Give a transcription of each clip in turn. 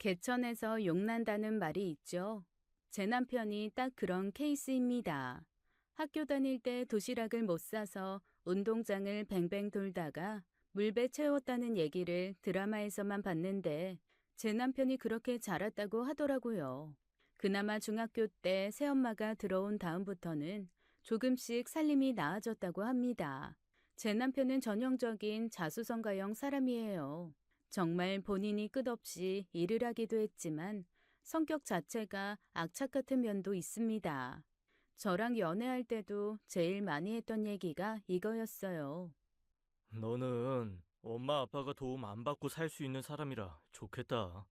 개천에서 용난다는 말이 있죠. 제 남편이 딱 그런 케이스입니다. 학교 다닐 때 도시락을 못 싸서 운동장을 뱅뱅 돌다가 물배 채웠다는 얘기를 드라마에서만 봤는데 제 남편이 그렇게 자랐다고 하더라고요. 그나마 중학교 때 새엄마가 들어온 다음부터는 조금씩 살림이 나아졌다고 합니다. 제 남편은 전형적인 자수성가형 사람이에요. 정말 본인이 끝없이 일을 하기도 했지만 성격 자체가 악착 같은 면도 있습니다. 저랑 연애할 때도 제일 많이 했던 얘기가 이거였어요. 너는 엄마 아빠가 도움 안 받고 살 수 있는 사람이라 좋겠다.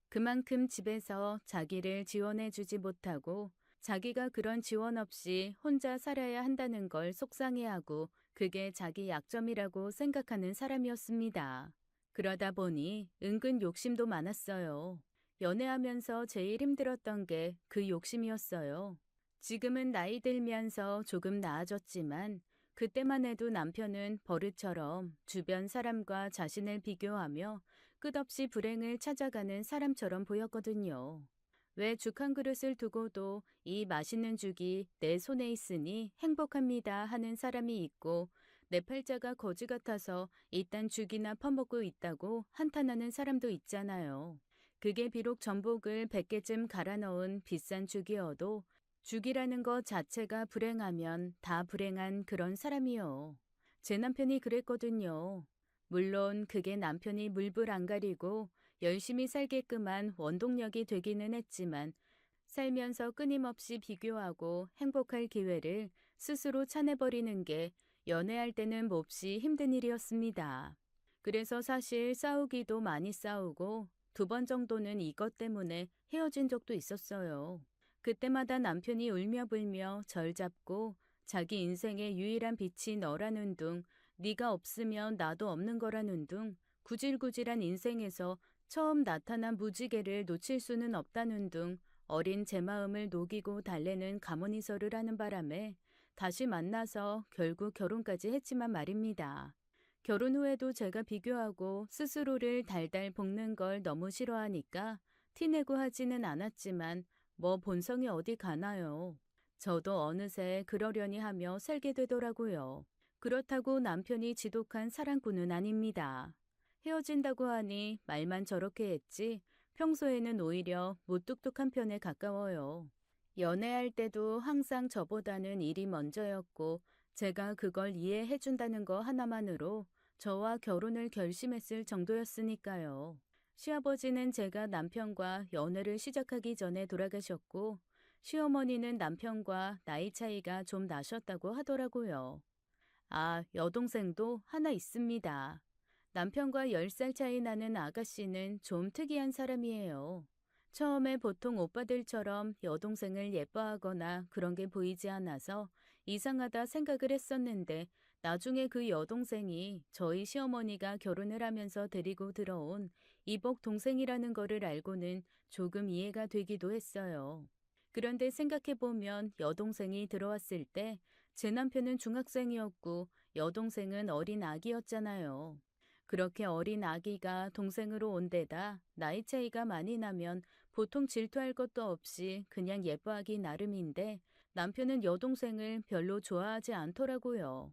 그만큼 집에서 자기를 지원해주지 못하고 자기가 그런 지원 없이 혼자 살아야 한다는 걸 속상해하고 그게 자기 약점이라고 생각하는 사람이었습니다. 그러다 보니 은근 욕심도 많았어요. 연애하면서 제일 힘들었던 게 그 욕심이었어요. 지금은 나이 들면서 조금 나아졌지만 그때만 해도 남편은 버릇처럼 주변 사람과 자신을 비교하며 끝없이 불행을 찾아가는 사람처럼 보였거든요. 왜 죽 한 그릇을 두고도 이 맛있는 죽이 내 손에 있으니 행복합니다 하는 사람이 있고 내 팔자가 거지 같아서 이딴 죽이나 퍼먹고 있다고 한탄하는 사람도 있잖아요. 그게 비록 전복을 100개쯤 갈아 넣은 비싼 죽이어도 죽이라는 것 자체가 불행하면 다 불행한 그런 사람이요. 제 남편이 그랬거든요. 물론 그게 남편이 물불 안 가리고 열심히 살게끔한 원동력이 되기는 했지만 살면서 끊임없이 비교하고 행복할 기회를 스스로 차내버리는 게 연애할 때는 몹시 힘든 일이었습니다. 그래서 사실 싸우기도 많이 싸우고 2번 정도는 이것 때문에 헤어진 적도 있었어요. 그때마다 남편이 울며 불며 절 잡고 자기 인생의 유일한 빛이 너라는 둥, 네가 없으면 나도 없는 거라는 둥, 구질구질한 인생에서 처음 나타난 무지개를 놓칠 수는 없다는 둥, 어린 제 마음을 녹이고 달래는 가모니서를 하는 바람에 다시 만나서 결국 결혼까지 했지만 말입니다. 결혼 후에도 제가 비교하고 스스로를 달달 볶는 걸 너무 싫어하니까 티내고 하지는 않았지만 뭐 본성이 어디 가나요. 저도 어느새 그러려니 하며 살게 되더라고요. 그렇다고 남편이 지독한 사랑꾼은 아닙니다. 헤어진다고 하니 말만 저렇게 했지 평소에는 오히려 무뚝뚝한 편에 가까워요. 연애할 때도 항상 저보다는 일이 먼저였고 제가 그걸 이해해준다는 거 하나만으로 저와 결혼을 결심했을 정도였으니까요. 시아버지는 제가 남편과 연애를 시작하기 전에 돌아가셨고 시어머니는 남편과 나이 차이가 좀 나셨다고 하더라고요. 아, 여동생도 하나 있습니다. 남편과 10살 차이 나는 아가씨는 좀 특이한 사람이에요. 처음에 보통 오빠들처럼 여동생을 예뻐하거나 그런 게 보이지 않아서 이상하다 생각을 했었는데 나중에 그 여동생이 저희 시어머니가 결혼을 하면서 데리고 들어온 이복 동생이라는 거를 알고는 조금 이해가 되기도 했어요. 그런데 생각해보면 여동생이 들어왔을 때 제 남편은 중학생이었고 여동생은 어린 아기였잖아요. 그렇게 어린 아기가 동생으로 온 데다 나이 차이가 많이 나면 보통 질투할 것도 없이 그냥 예뻐하기 나름인데 남편은 여동생을 별로 좋아하지 않더라고요.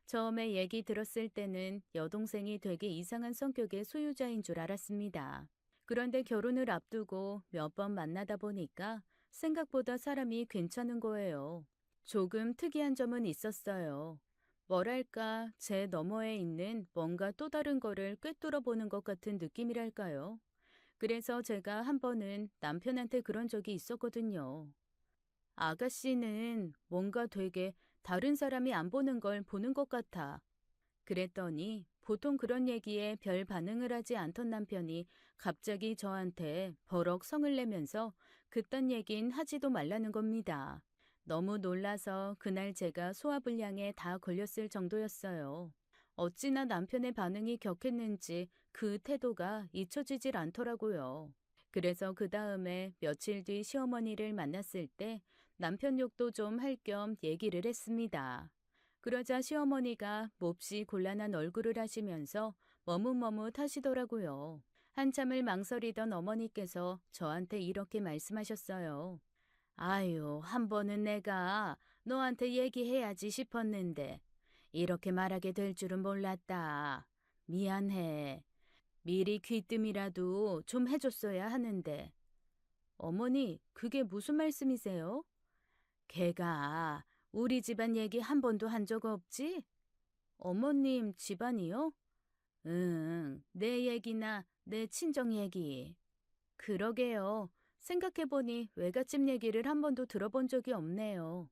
처음에 얘기 들었을 때는 여동생이 되게 이상한 성격의 소유자인 줄 알았습니다. 그런데 결혼을 앞두고 몇 번 만나다 보니까 생각보다 사람이 괜찮은 거예요. 조금 특이한 점은 있었어요. 뭐랄까, 제 너머에 있는 뭔가 또 다른 거를 꿰뚫어 보는 것 같은 느낌이랄까요? 그래서 제가 한 번은 남편한테 그런 적이 있었거든요. 아가씨는 뭔가 되게 다른 사람이 안 보는 걸 보는 것 같아. 그랬더니 보통 그런 얘기에 별 반응을 하지 않던 남편이 갑자기 저한테 버럭 성을 내면서 그딴 얘긴 하지도 말라는 겁니다. 너무 놀라서 그날 제가 소화불량에 다 걸렸을 정도였어요. 어찌나 남편의 반응이 격했는지 그 태도가 잊혀지질 않더라고요. 그래서 그 다음에 며칠 뒤 시어머니를 만났을 때 남편 욕도 좀 할 겸 얘기를 했습니다. 그러자 시어머니가 몹시 곤란한 얼굴을 하시면서 머뭇머뭇 하시더라고요. 한참을 망설이던 어머니께서 저한테 이렇게 말씀하셨어요. 아유, 한 번은 내가 너한테 얘기해야지 싶었는데 이렇게 말하게 될 줄은 몰랐다. 미안해. 미리 귀뜸이라도 좀 해줬어야 하는데. 어머니, 그게 무슨 말씀이세요? 걔가 우리 집안 얘기 한 번도 한 적 없지? 어머님 집안이요? 응, 내 얘기나 내 친정 얘기. 그러게요. 생각해보니 외갓집 얘기를 한 번도 들어본 적이 없네요.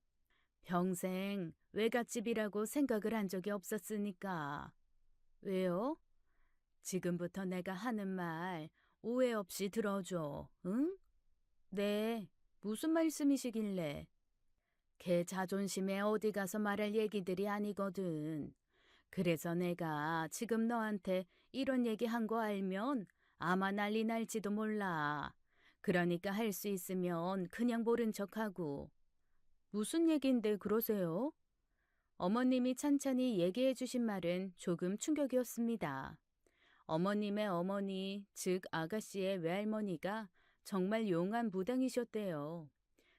평생 외갓집이라고 생각을 한 적이 없었으니까. 왜요? 지금부터 내가 하는 말 오해 없이 들어줘, 응? 네, 무슨 말씀이시길래? 걔 자존심에 어디 가서 말할 얘기들이 아니거든. 그래서 내가 지금 너한테 이런 얘기 한 거 알면 아마 난리 날지도 몰라. 그러니까 할 수 있으면 그냥 모른 척하고. 무슨 얘기인데 그러세요? 어머님이 찬찬히 얘기해 주신 말은 조금 충격이었습니다. 어머님의 어머니, 즉 아가씨의 외할머니가 정말 용한 무당이셨대요.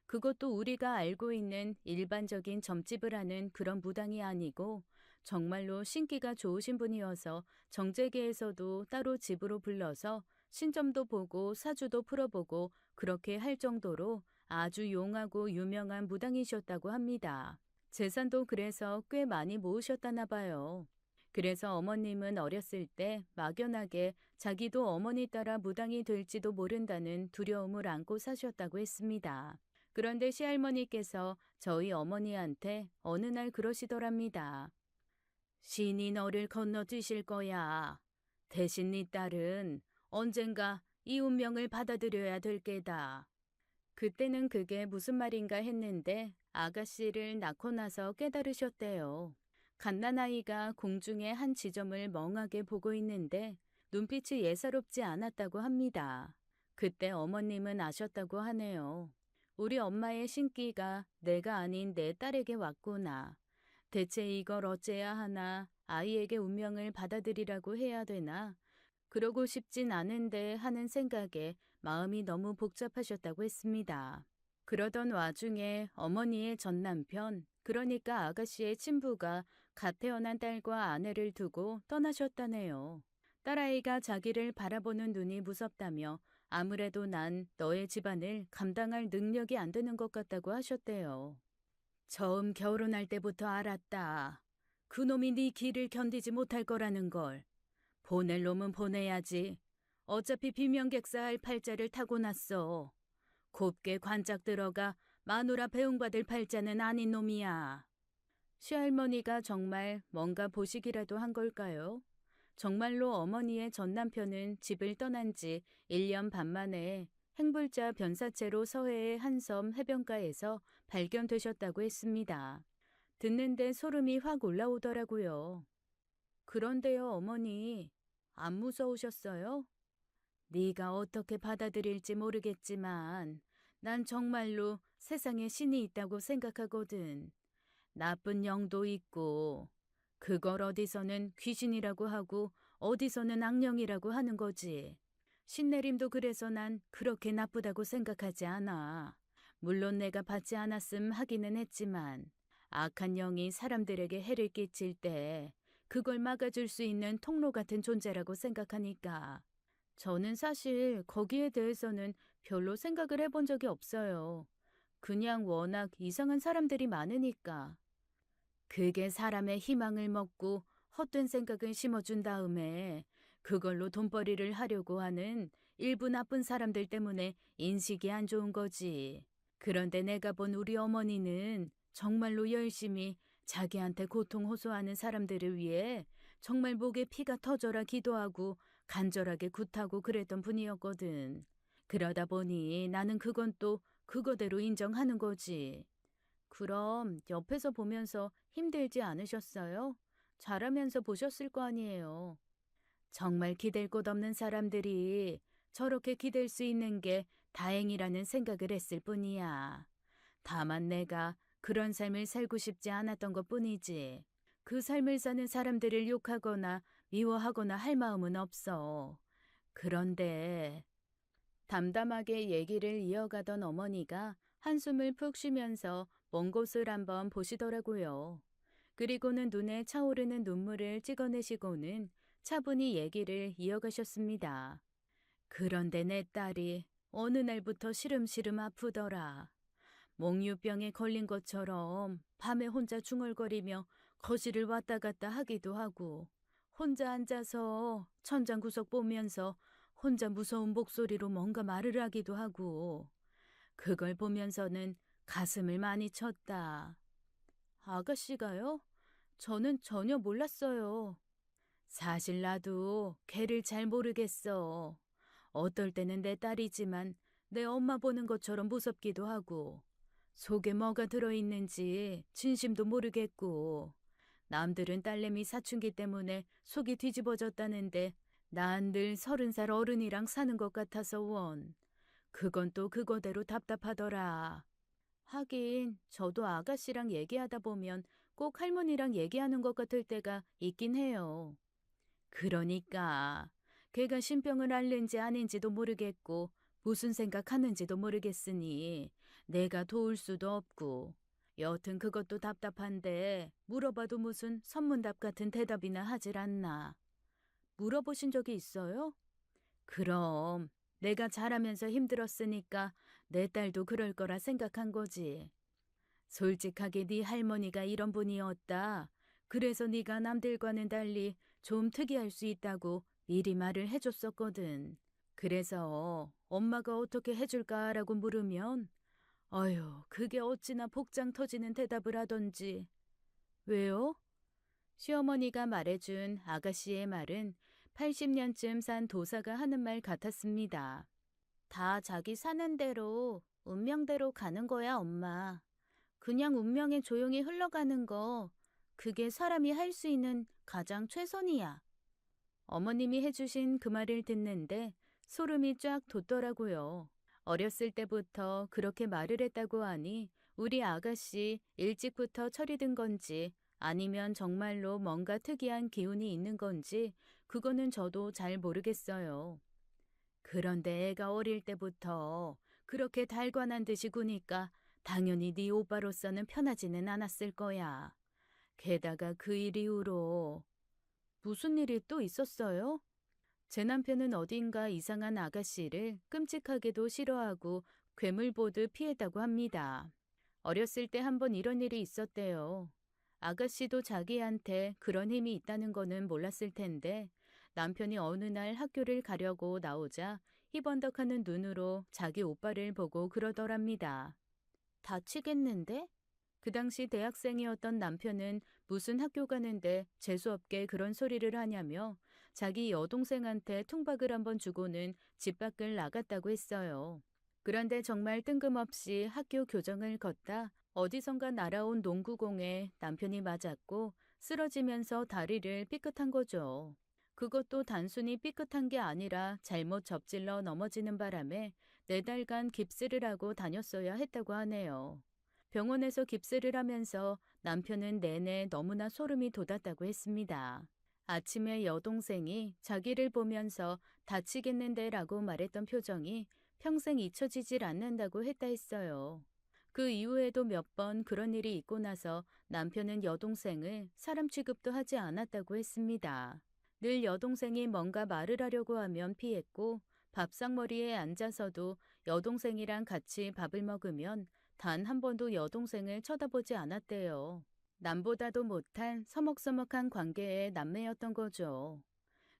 그것도 우리가 알고 있는 일반적인 점집을 하는 그런 무당이 아니고 정말로 신기가 좋으신 분이어서 정제계에서도 따로 집으로 불러서 신점도 보고 사주도 풀어보고 그렇게 할 정도로 아주 용하고 유명한 무당이셨다고 합니다. 재산도 그래서 꽤 많이 모으셨다나 봐요. 그래서 어머님은 어렸을 때 막연하게 자기도 어머니 따라 무당이 될지도 모른다는 두려움을 안고 사셨다고 했습니다. 그런데 시할머니께서 저희 어머니한테 어느 날 그러시더랍니다. 신이 너를 건너뛰실 거야. 대신 네 딸은 언젠가 이 운명을 받아들여야 될 게다. 그때는 그게 무슨 말인가 했는데 아가씨를 낳고 나서 깨달으셨대요. 갓난아이가 공중의 한 지점을 멍하게 보고 있는데 눈빛이 예사롭지 않았다고 합니다. 그때 어머님은 아셨다고 하네요. 우리 엄마의 신기가 내가 아닌 내 딸에게 왔구나. 대체 이걸 어째야 하나? 아이에게 운명을 받아들이라고 해야 되나? 그러고 싶진 않은데 하는 생각에 마음이 너무 복잡하셨다고 했습니다. 그러던 와중에 어머니의 전 남편, 그러니까 아가씨의 친부가 갓 태어난 딸과 아내를 두고 떠나셨다네요. 딸아이가 자기를 바라보는 눈이 무섭다며 아무래도 난 너의 집안을 감당할 능력이 안 되는 것 같다고 하셨대요. 처음 결혼할 때부터 알았다. 그놈이 네 길을 견디지 못할 거라는 걸. 보낼 놈은 보내야지. 어차피 비명객사할 팔자를 타고났어. 곱게 관짝 들어가 마누라 배웅받을 팔자는 아닌 놈이야. 시할머니가 정말 뭔가 보시기라도 한 걸까요? 정말로 어머니의 전 남편은 집을 떠난 지 1년 반 만에 행불자 변사체로 서해의 한 섬 해변가에서 발견되셨다고 했습니다. 듣는데 소름이 확 올라오더라고요. 그런데요, 어머니, 안 무서우셨어요? 네가 어떻게 받아들일지 모르겠지만 난 정말로 세상에 신이 있다고 생각하거든. 나쁜 영도 있고 그걸 어디서는 귀신이라고 하고 어디서는 악령이라고 하는 거지. 신내림도 그래서 난 그렇게 나쁘다고 생각하지 않아. 물론 내가 받지 않았음 하기는 했지만 악한 영이 사람들에게 해를 끼칠 때 그걸 막아줄 수 있는 통로 같은 존재라고 생각하니까. 저는 사실 거기에 대해서는 별로 생각을 해본 적이 없어요. 그냥 워낙 이상한 사람들이 많으니까. 그게 사람의 희망을 먹고 헛된 생각을 심어준 다음에 그걸로 돈벌이를 하려고 하는 일부 나쁜 사람들 때문에 인식이 안 좋은 거지. 그런데 내가 본 우리 어머니는 정말로 열심히 자기한테 고통 호소하는 사람들을 위해 정말 목에 피가 터져라 기도하고 간절하게 굿하고 그랬던 분이었거든. 그러다 보니 나는 그건 또 그거대로 인정하는 거지. 그럼 옆에서 보면서 힘들지 않으셨어요? 잘하면서 보셨을 거 아니에요. 정말 기댈 곳 없는 사람들이 저렇게 기댈 수 있는 게 다행이라는 생각을 했을 뿐이야. 다만 내가 그런 삶을 살고 싶지 않았던 것 뿐이지. 그 삶을 사는 사람들을 욕하거나 미워하거나 할 마음은 없어. 그런데 담담하게 얘기를 이어가던 어머니가 한숨을 푹 쉬면서 먼 곳을 한번 보시더라고요. 그리고는 눈에 차오르는 눈물을 찍어내시고는 차분히 얘기를 이어가셨습니다. 그런데 내 딸이 어느 날부터 시름시름 아프더라. 몽유병에 걸린 것처럼 밤에 혼자 중얼거리며 거실을 왔다 갔다 하기도 하고 혼자 앉아서 천장 구석 보면서 혼자 무서운 목소리로 뭔가 말을 하기도 하고 그걸 보면서는 가슴을 많이 쳤다. 아가씨가요? 저는 전혀 몰랐어요. 사실 나도 걔를 잘 모르겠어. 어떨 때는 내 딸이지만 내 엄마 보는 것처럼 무섭기도 하고 속에 뭐가 들어있는지 진심도 모르겠고 남들은 딸내미 사춘기 때문에 속이 뒤집어졌다는데 난 늘 30살 어른이랑 사는 것 같아서 원. 그건 또 그거대로 답답하더라. 하긴 저도 아가씨랑 얘기하다 보면 꼭 할머니랑 얘기하는 것 같을 때가 있긴 해요. 그러니까 걔가 신병을 앓는지 아닌지도 모르겠고 무슨 생각하는지도 모르겠으니 내가 도울 수도 없고 여튼 그것도 답답한데 물어봐도 무슨 선문답 같은 대답이나 하질 않나. 물어보신 적이 있어요? 그럼 내가 잘하면서 힘들었으니까 내 딸도 그럴 거라 생각한 거지. 솔직하게 네 할머니가 이런 분이었다. 그래서 네가 남들과는 달리 좀 특이할 수 있다고 미리 말을 해줬었거든. 그래서 엄마가 어떻게 해줄까라고 물으면 어휴, 그게 어찌나 복장 터지는 대답을 하던지. 왜요? 시어머니가 말해준 아가씨의 말은 80년쯤 산 도사가 하는 말 같았습니다. 다 자기 사는 대로 운명대로 가는 거야, 엄마. 그냥 운명에 조용히 흘러가는 거, 그게 사람이 할 수 있는 가장 최선이야. 어머님이 해주신 그 말을 듣는데 소름이 쫙 돋더라고요. 어렸을 때부터 그렇게 말을 했다고 하니 우리 아가씨 일찍부터 철이 든 건지 아니면 정말로 뭔가 특이한 기운이 있는 건지 그거는 저도 잘 모르겠어요. 그런데 애가 어릴 때부터 그렇게 달관한 듯이 구니까 당연히 네 오빠로서는 편하지는 않았을 거야. 게다가 그 일 이후로 무슨 일이 또 있었어요? 제 남편은 어딘가 이상한 아가씨를 끔찍하게도 싫어하고 괴물 보듯 피했다고 합니다. 어렸을 때 한번 이런 일이 있었대요. 아가씨도 자기한테 그런 힘이 있다는 거는 몰랐을 텐데 남편이 어느 날 학교를 가려고 나오자 희번덕하는 눈으로 자기 오빠를 보고 그러더랍니다. 다치겠는데? 그 당시 대학생이었던 남편은 무슨 학교 가는데 재수없게 그런 소리를 하냐며 자기 여동생한테 퉁박을 한번 주고는 집 밖을 나갔다고 했어요. 그런데 정말 뜬금없이 학교 교정을 걷다 어디선가 날아온 농구공에 남편이 맞았고 쓰러지면서 다리를 삐끗한 거죠. 그것도 단순히 삐끗한 게 아니라 잘못 접질러 넘어지는 바람에 4달간 깁스를 하고 다녔어야 했다고 하네요. 병원에서 깁스를 하면서 남편은 내내 너무나 소름이 돋았다고 했습니다. 아침에 여동생이 자기를 보면서 다치겠는데 라고 말했던 표정이 평생 잊혀지질 않는다고 했다 했어요. 그 이후에도 몇 번 그런 일이 있고 나서 남편은 여동생을 사람 취급도 하지 않았다고 했습니다. 늘 여동생이 뭔가 말을 하려고 하면 피했고 밥상머리에 앉아서도 여동생이랑 같이 밥을 먹으면 단 한 번도 여동생을 쳐다보지 않았대요. 남보다도 못한 서먹서먹한 관계의 남매였던 거죠.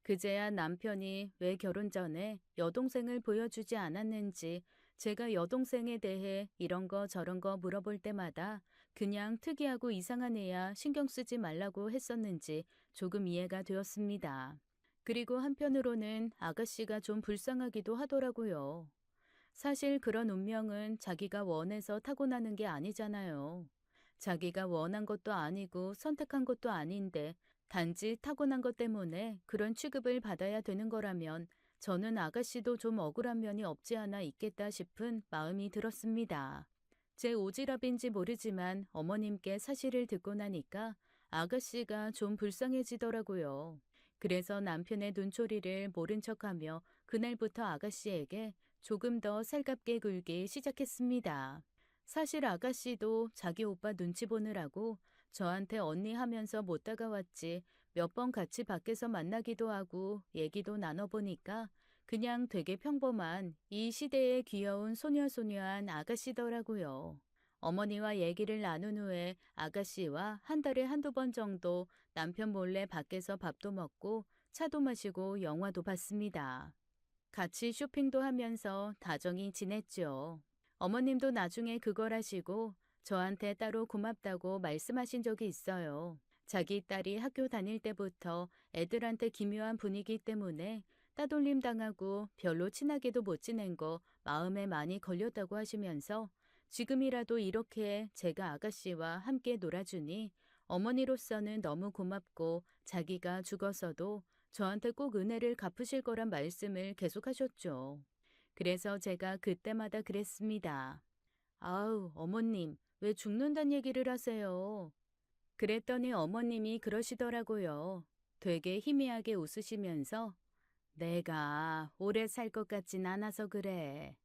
그제야 남편이 왜 결혼 전에 여동생을 보여주지 않았는지 제가 여동생에 대해 이런 거 저런 거 물어볼 때마다 그냥 특이하고 이상한 애야 신경 쓰지 말라고 했었는지 조금 이해가 되었습니다. 그리고 한편으로는 아가씨가 좀 불쌍하기도 하더라고요. 사실 그런 운명은 자기가 원해서 타고나는 게 아니잖아요. 자기가 원한 것도 아니고 선택한 것도 아닌데 단지 타고난 것 때문에 그런 취급을 받아야 되는 거라면 저는 아가씨도 좀 억울한 면이 없지 않아 있겠다 싶은 마음이 들었습니다. 제 오지랖인지 모르지만 어머님께 사실을 듣고 나니까 아가씨가 좀 불쌍해지더라고요. 그래서 남편의 눈초리를 모른 척하며 그날부터 아가씨에게 조금 더 살갑게 굴기 시작했습니다. 사실 아가씨도 자기 오빠 눈치 보느라고 저한테 언니 하면서 못 다가왔지 몇 번 같이 밖에서 만나기도 하고 얘기도 나눠보니까 그냥 되게 평범한 이 시대의 귀여운 소녀소녀한 아가씨더라고요. 어머니와 얘기를 나눈 후에 아가씨와 한 달에 한두 번 정도 남편 몰래 밖에서 밥도 먹고 차도 마시고 영화도 봤습니다. 같이 쇼핑도 하면서 다정히 지냈죠. 어머님도 나중에 그걸 하시고 저한테 따로 고맙다고 말씀하신 적이 있어요. 자기 딸이 학교 다닐 때부터 애들한테 기묘한 분위기 때문에 따돌림 당하고 별로 친하게도 못 지낸 거 마음에 많이 걸렸다고 하시면서 지금이라도 이렇게 제가 아가씨와 함께 놀아주니 어머니로서는 너무 고맙고 자기가 죽어서도 저한테 꼭 은혜를 갚으실 거란 말씀을 계속하셨죠. 그래서 제가 그때마다 그랬습니다. 아우, 어머님, 왜 죽는단 얘기를 하세요? 그랬더니 어머님이 그러시더라고요. 되게 희미하게 웃으시면서 내가 오래 살 것 같진 않아서 그래.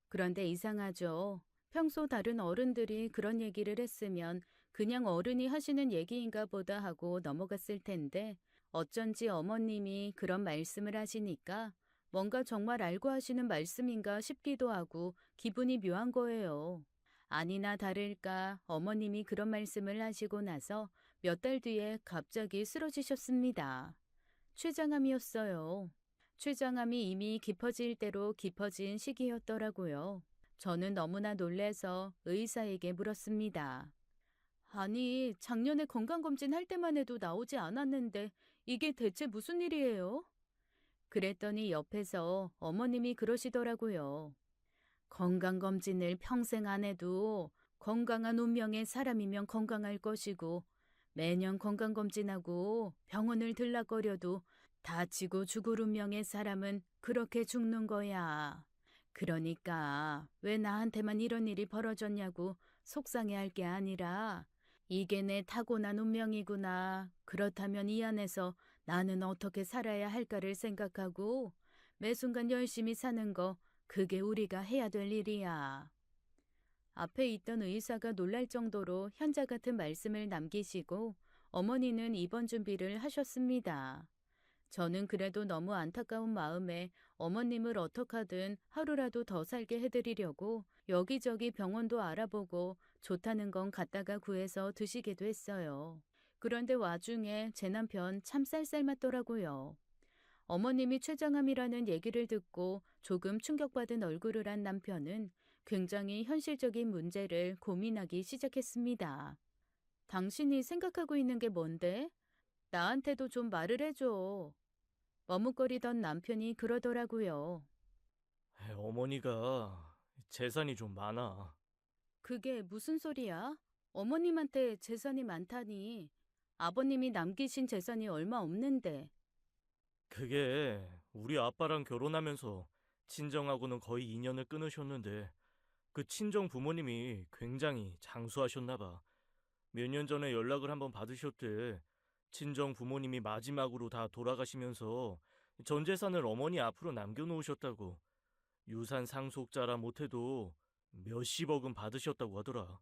그런데 이상하죠. 평소 다른 어른들이 그런 얘기를 했으면 그냥 어른이 하시는 얘기인가 보다 하고 넘어갔을 텐데 어쩐지 어머님이 그런 말씀을 하시니까 뭔가 정말 알고 하시는 말씀인가 싶기도 하고 기분이 묘한 거예요. 아니나 다를까 어머님이 그런 말씀을 하시고 나서 몇 달 뒤에 갑자기 쓰러지셨습니다. 췌장암이었어요. 췌장암이 이미 깊어질 대로 깊어진 시기였더라고요. 저는 너무나 놀래서 의사에게 물었습니다. 아니, 작년에 건강검진 할 때만 해도 나오지 않았는데 이게 대체 무슨 일이에요? 그랬더니 옆에서 어머님이 그러시더라고요. 건강검진을 평생 안 해도 건강한 운명의 사람이면 건강할 것이고 매년 건강검진하고 병원을 들락거려도 다치고 죽을 운명의 사람은 그렇게 죽는 거야. 그러니까 왜 나한테만 이런 일이 벌어졌냐고 속상해할 게 아니라 이게 내 타고난 운명이구나. 그렇다면 이 안에서 나는 어떻게 살아야 할까를 생각하고 매 순간 열심히 사는 거 그게 우리가 해야 될 일이야. 앞에 있던 의사가 놀랄 정도로 현자 같은 말씀을 남기시고 어머니는 입원 준비를 하셨습니다. 저는 그래도 너무 안타까운 마음에 어머님을 어떡하든 하루라도 더 살게 해드리려고 여기저기 병원도 알아보고 좋다는 건 갖다가 구해서 드시기도 했어요. 그런데 와중에 제 남편 참 쌀쌀맞더라고요. 어머님이 췌장암이라는 얘기를 듣고 조금 충격받은 얼굴을 한 남편은 굉장히 현실적인 문제를 고민하기 시작했습니다. 당신이 생각하고 있는 게 뭔데? 나한테도 좀 말을 해줘. 머뭇거리던 남편이 그러더라고요. 어머니가 재산이 좀 많아. 그게 무슨 소리야? 어머님한테 재산이 많다니. 아버님이 남기신 재산이 얼마 없는데. 그게 우리 아빠랑 결혼하면서 친정하고는 거의 인연을 끊으셨는데 그 친정 부모님이 굉장히 장수하셨나 봐. 몇 년 전에 연락을 한번 받으셨대. 친정 부모님이 마지막으로 다 돌아가시면서 전 재산을 어머니 앞으로 남겨놓으셨다고. 유산 상속자라 못해도 몇십억은 받으셨다고 하더라.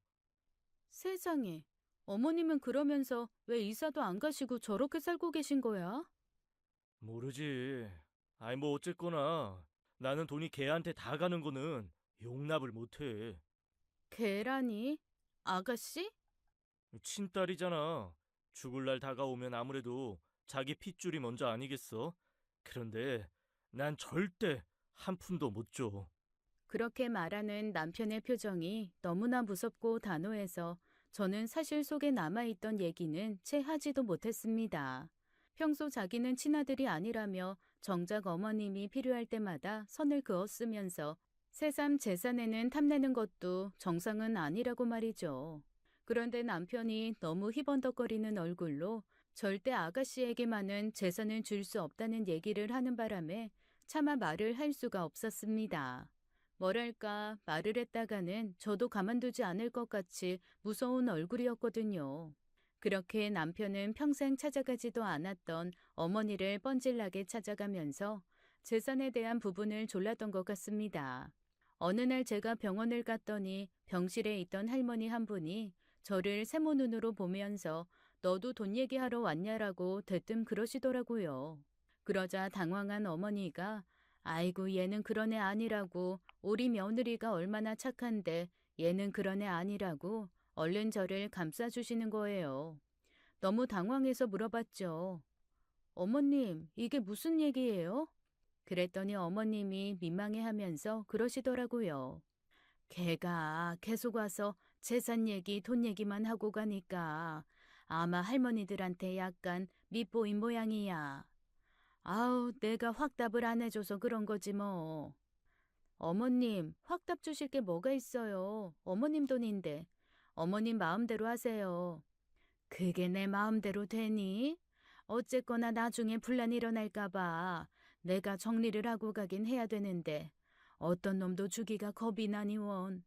세상에. 어머님은 그러면서 왜 이사도 안 가시고 저렇게 살고 계신 거야? 모르지. 아이 뭐 어쨌거나 나는 돈이 걔한테 다 가는 거는 용납을 못해. 계란이? 아가씨? 친딸이잖아. 죽을 날 다가오면 아무래도 자기 핏줄이 먼저 아니겠어? 그런데 난 절대 한 푼도 못 줘. 그렇게 말하는 남편의 표정이 너무나 무섭고 단호해서 저는 사실 속에 남아있던 얘기는 채 하지도 못했습니다. 평소 자기는 친아들이 아니라며 정작 어머님이 필요할 때마다 선을 그었으면서 새삼 재산에는 탐내는 것도 정상은 아니라고 말이죠. 그런데 남편이 너무 희번덕거리는 얼굴로 절대 아가씨에게만은 재산을 줄 수 없다는 얘기를 하는 바람에 차마 말을 할 수가 없었습니다. 뭐랄까 말을 했다가는 저도 가만두지 않을 것 같이 무서운 얼굴이었거든요. 그렇게 남편은 평생 찾아가지도 않았던 어머니를 뻔질나게 찾아가면서 재산에 대한 부분을 졸랐던 것 같습니다. 어느 날 제가 병원을 갔더니 병실에 있던 할머니 한 분이 저를 세모 눈으로 보면서 너도 돈 얘기하러 왔냐라고 대뜸 그러시더라고요. 그러자 당황한 어머니가 아이고 얘는 그런 애 아니라고 우리 며느리가 얼마나 착한데 얘는 그런 애 아니라고 얼른 저를 감싸주시는 거예요. 너무 당황해서 물어봤죠. 어머님, 이게 무슨 얘기예요? 그랬더니 어머님이 민망해하면서 그러시더라고요. 걔가 계속 와서 재산 얘기, 돈 얘기만 하고 가니까 아마 할머니들한테 약간 밉보인 모양이야. 아우, 내가 확답을 안 해줘서 그런 거지 뭐. 어머님, 확답 주실 게 뭐가 있어요? 어머님 돈인데. 어머님 마음대로 하세요. 그게 내 마음대로 되니? 어쨌거나 나중에 분란 일어날까 봐 내가 정리를 하고 가긴 해야 되는데 어떤 놈도 주기가 겁이 나니 원.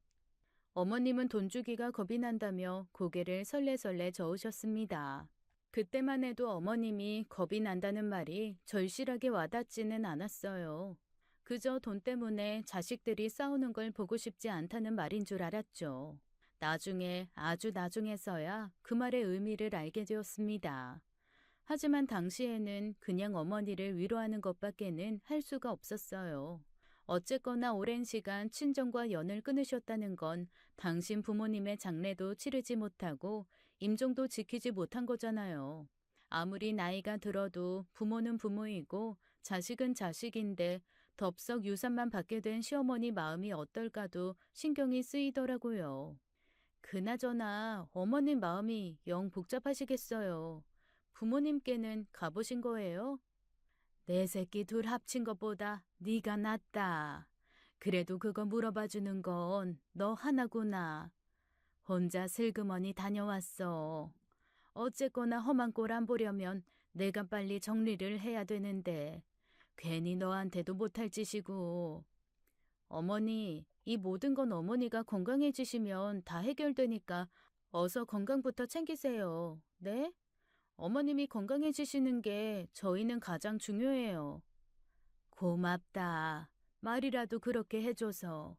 어머님은 돈 주기가 겁이 난다며 고개를 설레설레 저으셨습니다. 그때만 해도 어머님이 겁이 난다는 말이 절실하게 와닿지는 않았어요. 그저 돈 때문에 자식들이 싸우는 걸 보고 싶지 않다는 말인 줄 알았죠. 나중에 아주 나중에서야 그 말의 의미를 알게 되었습니다. 하지만 당시에는 그냥 어머니를 위로하는 것밖에는 할 수가 없었어요. 어쨌거나 오랜 시간 친정과 연을 끊으셨다는 건 당신 부모님의 장례도 치르지 못하고 임종도 지키지 못한 거잖아요. 아무리 나이가 들어도 부모는 부모이고 자식은 자식인데 덥석 유산만 받게 된 시어머니 마음이 어떨까도 신경이 쓰이더라고요. 그나저나 어머님 마음이 영 복잡하시겠어요. 부모님께는 가보신 거예요? 내 새끼 둘 합친 것보다 네가 낫다. 그래도 그거 물어봐 주는 건 너 하나구나. 혼자 슬그머니 다녀왔어. 어쨌거나 험한 꼴 안 보려면 내가 빨리 정리를 해야 되는데 괜히 너한테도 못할 짓이고. 어머니, 이 모든 건 어머니가 건강해지시면 다 해결되니까 어서 건강부터 챙기세요. 네? 어머님이 건강해지시는 게 저희는 가장 중요해요. 고맙다. 말이라도 그렇게 해줘서.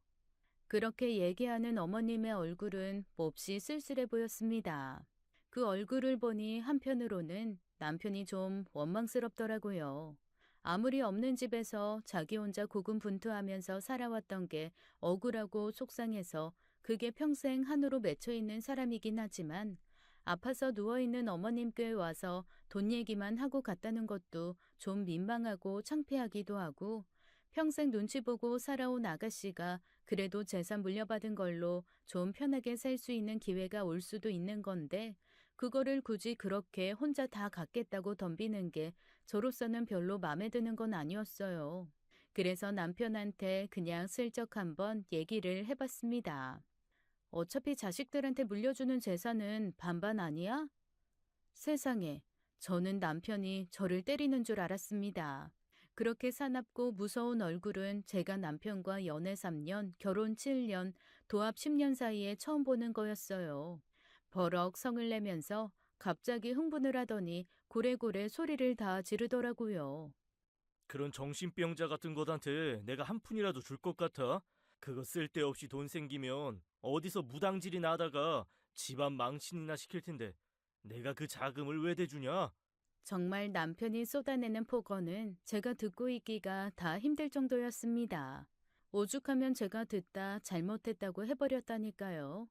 그렇게 얘기하는 어머님의 얼굴은 몹시 쓸쓸해 보였습니다. 그 얼굴을 보니 한편으로는 남편이 좀 원망스럽더라고요. 아무리 없는 집에서 자기 혼자 고군분투하면서 살아왔던 게 억울하고 속상해서 그게 평생 한으로 맺혀 있는 사람이긴 하지만 아파서 누워있는 어머님께 와서 돈 얘기만 하고 갔다는 것도 좀 민망하고 창피하기도 하고 평생 눈치 보고 살아온 아가씨가 그래도 재산 물려받은 걸로 좀 편하게 살 수 있는 기회가 올 수도 있는 건데 그거를 굳이 그렇게 혼자 다 갖겠다고 덤비는 게 저로서는 별로 마음에 드는 건 아니었어요. 그래서 남편한테 그냥 슬쩍 한번 얘기를 해봤습니다. 어차피 자식들한테 물려주는 재산은 반반 아니야? 세상에, 저는 남편이 저를 때리는 줄 알았습니다. 그렇게 사납고 무서운 얼굴은 제가 남편과 연애 3년, 결혼 7년, 도합 10년 사이에 처음 보는 거였어요. 버럭 성을 내면서 갑자기 흥분을 하더니 고래고래 소리를 다 지르더라고요. 그런 정신병자 같은 것한테 내가 한 푼이라도 줄 것 같아? 그거 쓸데없이 돈 생기면 어디서 무당질이나 하다가 집안 망신이나 시킬 텐데 내가 그 자금을 왜 대주냐? 정말 남편이 쏟아내는 폭언은 제가 듣고 있기가 다 힘들 정도였습니다. 오죽하면 제가 듣다 잘못했다고 해버렸다니까요.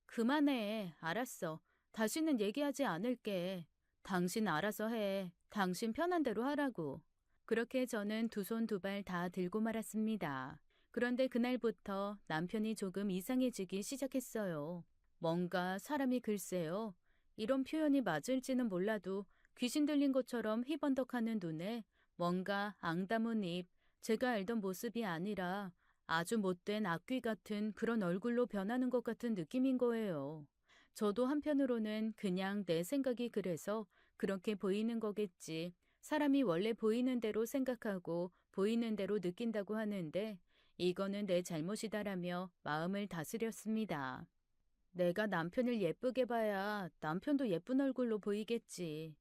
그만해. 알았어. 다시는 얘기하지 않을게. 당신 알아서 해. 당신 편한 대로 하라고. 그렇게 저는 두 손 두 발 다 들고 말았습니다. 그런데 그날부터 남편이 조금 이상해지기 시작했어요. 뭔가 사람이 글쎄요. 이런 표현이 맞을지는 몰라도 귀신 들린 것처럼 희번덕하는 눈에 뭔가 앙다문 입, 제가 알던 모습이 아니라 아주 못된 악귀 같은 그런 얼굴로 변하는 것 같은 느낌인 거예요. 저도 한편으로는 그냥 내 생각이 그래서 그렇게 보이는 거겠지. 사람이 원래 보이는 대로 생각하고 보이는 대로 느낀다고 하는데 이거는 내 잘못이다라며 마음을 다스렸습니다. 내가 남편을 예쁘게 봐야 남편도 예쁜 얼굴로 보이겠지.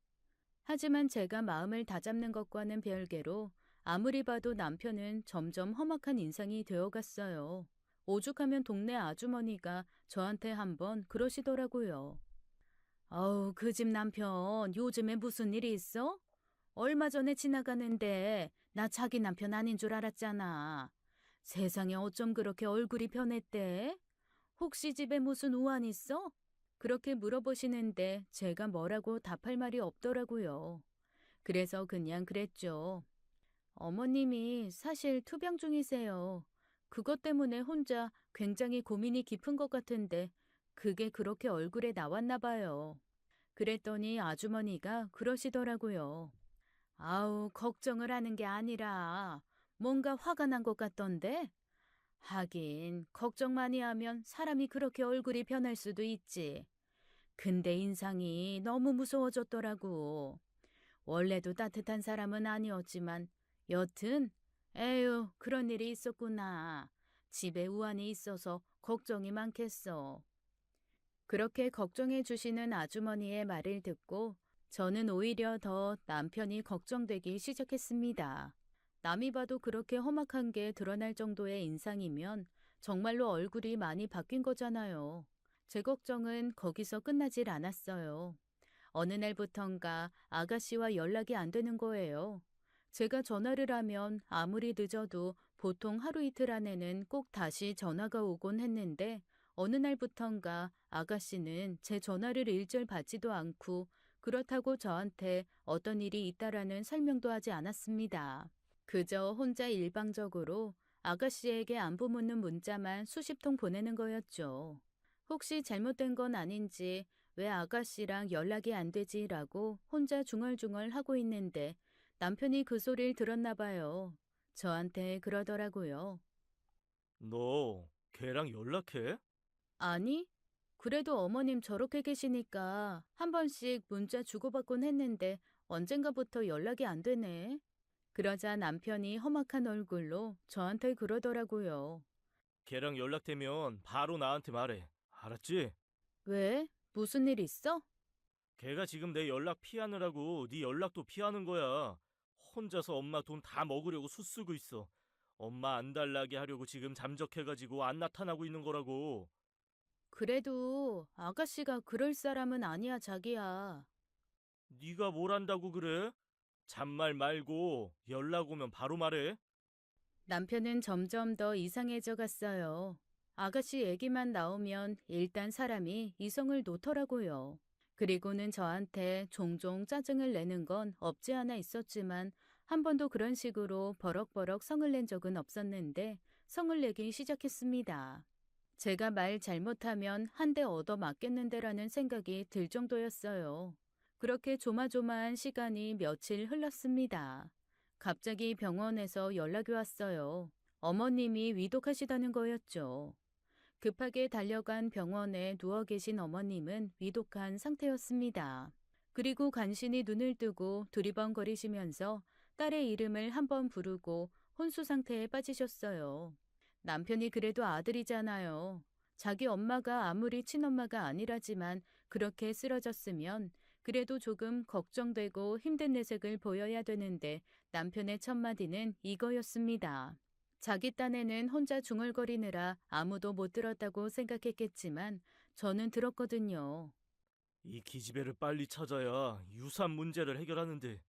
하지만 제가 마음을 다잡는 것과는 별개로 아무리 봐도 남편은 점점 험악한 인상이 되어갔어요. 오죽하면 동네 아주머니가 저한테 한번 그러시더라고요. 아우, 그 집 남편 요즘에 무슨 일이 있어? 얼마 전에 지나가는데 나 자기 남편 아닌 줄 알았잖아. 세상에 어쩜 그렇게 얼굴이 변했대? 혹시 집에 무슨 우환 있어? 그렇게 물어보시는데 제가 뭐라고 답할 말이 없더라고요. 그래서 그냥 그랬죠. 어머님이 사실 투병 중이세요. 그것 때문에 혼자 굉장히 고민이 깊은 것 같은데 그게 그렇게 얼굴에 나왔나 봐요. 그랬더니 아주머니가 그러시더라고요. 아우, 걱정을 하는 게 아니라 뭔가 화가 난 것 같던데? 하긴, 걱정 많이 하면 사람이 그렇게 얼굴이 변할 수도 있지. 근데 인상이 너무 무서워졌더라고. 원래도 따뜻한 사람은 아니었지만, 여튼, 에휴, 그런 일이 있었구나. 집에 우환이 있어서 걱정이 많겠어. 그렇게 걱정해 주시는 아주머니의 말을 듣고 저는 오히려 더 남편이 걱정되기 시작했습니다. 남이 봐도 그렇게 험악한 게 드러날 정도의 인상이면 정말로 얼굴이 많이 바뀐 거잖아요. 제 걱정은 거기서 끝나질 않았어요. 어느 날부턴가 아가씨와 연락이 안 되는 거예요. 제가 전화를 하면 아무리 늦어도 보통 하루 이틀 안에는 꼭 다시 전화가 오곤 했는데 어느 날부턴가 아가씨는 제 전화를 일절 받지도 않고 그렇다고 저한테 어떤 일이 있다라는 설명도 하지 않았습니다. 그저 혼자 일방적으로 아가씨에게 안부 묻는 문자만 수십 통 보내는 거였죠. 혹시 잘못된 건 아닌지 왜 아가씨랑 연락이 안 되지라고 혼자 중얼중얼 하고 있는데 남편이 그 소리를 들었나 봐요. 저한테 그러더라고요. 너 걔랑 연락해? 아니, 그래도 어머님 저렇게 계시니까 한 번씩 문자 주고받곤 했는데 언젠가부터 연락이 안 되네. 그러자 남편이 험악한 얼굴로 저한테 그러더라고요. 걔랑 연락되면 바로 나한테 말해. 알았지? 왜? 무슨 일 있어? 걔가 지금 내 연락 피하느라고 네 연락도 피하는 거야. 혼자서 엄마 돈 다 먹으려고 수쓰고 있어. 엄마 안 달라게 하려고 지금 잠적해가지고 안 나타나고 있는 거라고. 그래도 아가씨가 그럴 사람은 아니야, 자기야. 네가 뭘 안다고 그래? 잔말 말고 연락 오면 바로 말해. 남편은 점점 더 이상해져 갔어요. 아가씨 얘기만 나오면 일단 사람이 이성을 놓더라고요. 그리고는 저한테 종종 짜증을 내는 건 없지 않아 있었지만 한 번도 그런 식으로 버럭버럭 성을 낸 적은 없었는데 성을 내기 시작했습니다. 제가 말 잘못하면 한 대 얻어 맞겠는데라는 생각이 들 정도였어요. 그렇게 조마조마한 시간이 며칠 흘렀습니다. 갑자기 병원에서 연락이 왔어요. 어머님이 위독하시다는 거였죠. 급하게 달려간 병원에 누워 계신 어머님은 위독한 상태였습니다. 그리고 간신히 눈을 뜨고 두리번거리시면서 딸의 이름을 한번 부르고 혼수 상태에 빠지셨어요. 남편이 그래도 아들이잖아요. 자기 엄마가 아무리 친엄마가 아니라지만 그렇게 쓰러졌으면 그래도 조금 걱정되고 힘든 내색을 보여야 되는데 남편의 첫마디는 이거였습니다. 자기 딴에는 혼자 중얼거리느라 아무도 못 들었다고 생각했겠지만 저는 들었거든요. 이 기집애를 빨리 찾아야 유산 문제를 해결하는데.